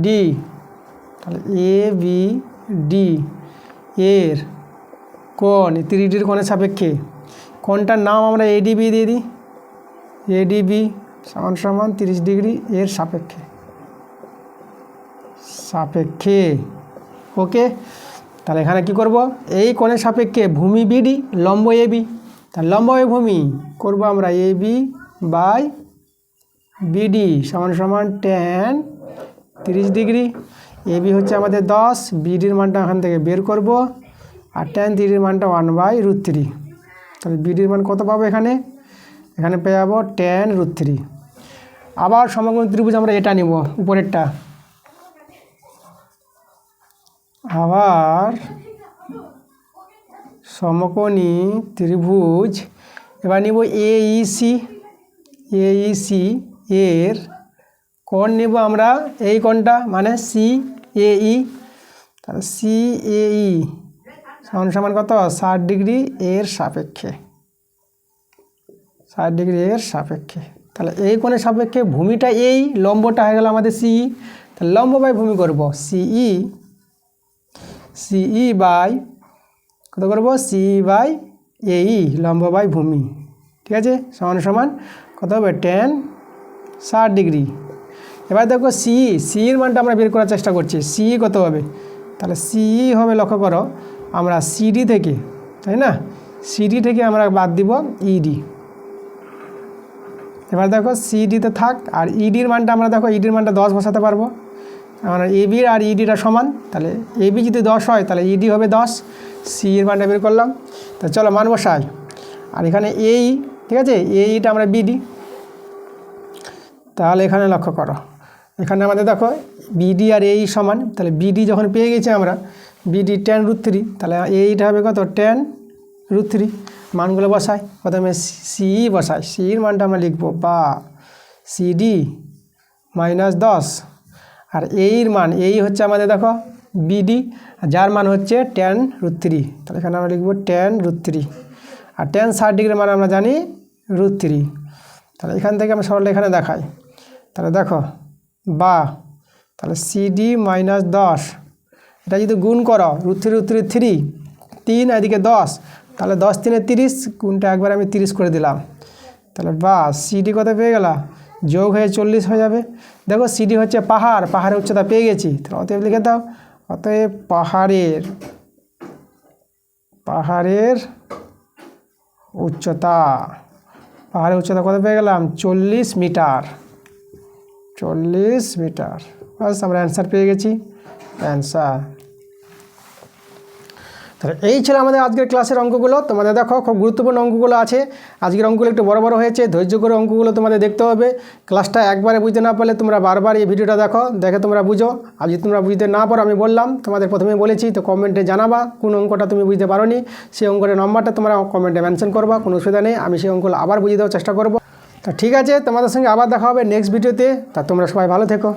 ডি। তাহলে এ বি ডি এর কোণ 30 ডিগ্রি কোণের সাপেক্ষে, কোণটার নাম আমরা এডিবি দিয়ে দিই, এডিবি সমান 30 ডিগ্রি এর সাপেক্ষে। ওকে, তাহলে এখানে কি করব, এই কোণের সাপেক্ষে ভূমি বিডি, লম্ব এবি। তাহলে লম্ব ভূমি করব আমরা এবি বাই বিডি সমান tan 30 ডিগ্রি। এবি হচ্ছে আমাদের 10, বিডির মানটা এখান থেকে বের করব, আর tan 30 মানটা 1/√3। তাহলে বিডির মান কত পাবো, এখানে পেয়ে যাবো tan √3। আবার সমকোণী ত্রিভুজ আমরা এটা নিব, উপরেরটা। আবার সমকোণী ত্রিভুজ এবার নিব এইসি এর কোণ নিব আমরা, এই কোণটা মানে CAE। তাহলে CAE সমান কত, 60 ডিগ্রি এর সাপেক্ষে, 60 ডিগ্রি এর সাপেক্ষে। তাহলে এই কোণের সাপেক্ষে ভূমিটা এই, লম্বটা হয়ে গেল আমাদের CE। তাহলে লম্ব বাই ভূমি করব, CE বাই কত করব, CE বাই AE, লম্ব বাই ভূমি, ঠিক আছে। সমান কত হবে, tan 60 ডিগ্রি। এবার দেখো সিইর মানটা আমরা বের করার চেষ্টা করছি, CE কত হবে। তাহলে CE হবে, লক্ষ্য করো, আমরা সিডি থেকে, তাই না, সিডি থেকে আমরা বাদ দিব ইডি। এবার দেখো সিডিতে থাক, আর ইডির মানটা আমরা দেখো, ইডির মানটা 10 বসাতে পারবো। আমরা এবি আর ইডিটা সমান, তাহলে এবি যদি 10 হয় তাহলে ইডি হবে 10। সির মানটা বের করলাম, তা চলো মান বসাই। আর এখানে এই, ঠিক আছে, এইটা আমরা বিডি। তাহলে এখানে লক্ষ্য করো, এখানে আমাদের দেখো বিডি আর এই সমান। তাহলে বিডি যখন পেয়ে গেছি আমরা, বিডি tan √3, তাহলে এইটা হবে কত, tan √3। মানগুলো বসাই, প্রথমে CE বসাই, সির মানটা আমরা লিখবো বা সিডি -10, আর এইর মান এই হচ্ছে আমাদের দেখো বিডি, যার মান হচ্ছে tan√3। তাহলে এখানে আমরা লিখব tan√3, আর tan 60 ডিগ্রির মান আমরা জানি √3। তাহলে এখান থেকে আমি সরলটা এখানে দেখাই। তাহলে দেখো বা তাহলে সিডি -10, এটা যদি গুণ করো √3 3, এদিকে 10, তাহলে 10 3 30, গুণটা একবার আমি 30 করে দিলাম। তাহলে বা সিডি কত পেয়ে গেল, যোগ হয়ে 40 হয়ে যাবে। দেখো সিডি হচ্ছে পাহাড়, পাহাড়ের উচ্চতা পেয়ে গেছি, তাহলে অতএব লিখে দাও, অতএব পাহাড়ের উচ্চতা কত পেয়ে গেলাম, 40 মিটার। 40 মিটার, বাস আমরা অ্যান্সার পেয়ে গেছি, অ্যান্সার। তাহলে এই ছিল আমাদের আজকের ক্লাসের অঙ্কগুলো। তোমাদের দেখো খুব গুরুত্বপূর্ণ অঙ্কগুলো আছে। আজকের অঙ্কগুলো একটু বড় বড় হয়েছে, ধৈর্য করে অঙ্কগুলো তোমাদের দেখতে হবে। ক্লাসটা একবারে বুঝতে না পারলে তোমরা বারবার এই ভিডিওটা দেখে তোমরা বুঝো। আর যদি তোমরা বুঝতে না পারো, আমি বললাম তোমাদের প্রথমে বলেছি, তো কমেন্টে জানাবা কোন অঙ্কটা তুমি বুঝতে পারোনি, সেই অঙ্কের নম্বরটা তোমরা কমেন্টে মেনশন করবা, কোনো অসুবিধা নেই, আমি সেই অঙ্কগুলো আবার বুঝিয়ে দেওয়ার চেষ্টা করব। তা ঠিক আছে, তোমাদের সঙ্গে আবার দেখা হবে নেক্সট ভিডিওতে। তা তোমরা সবাই ভালো থেকো।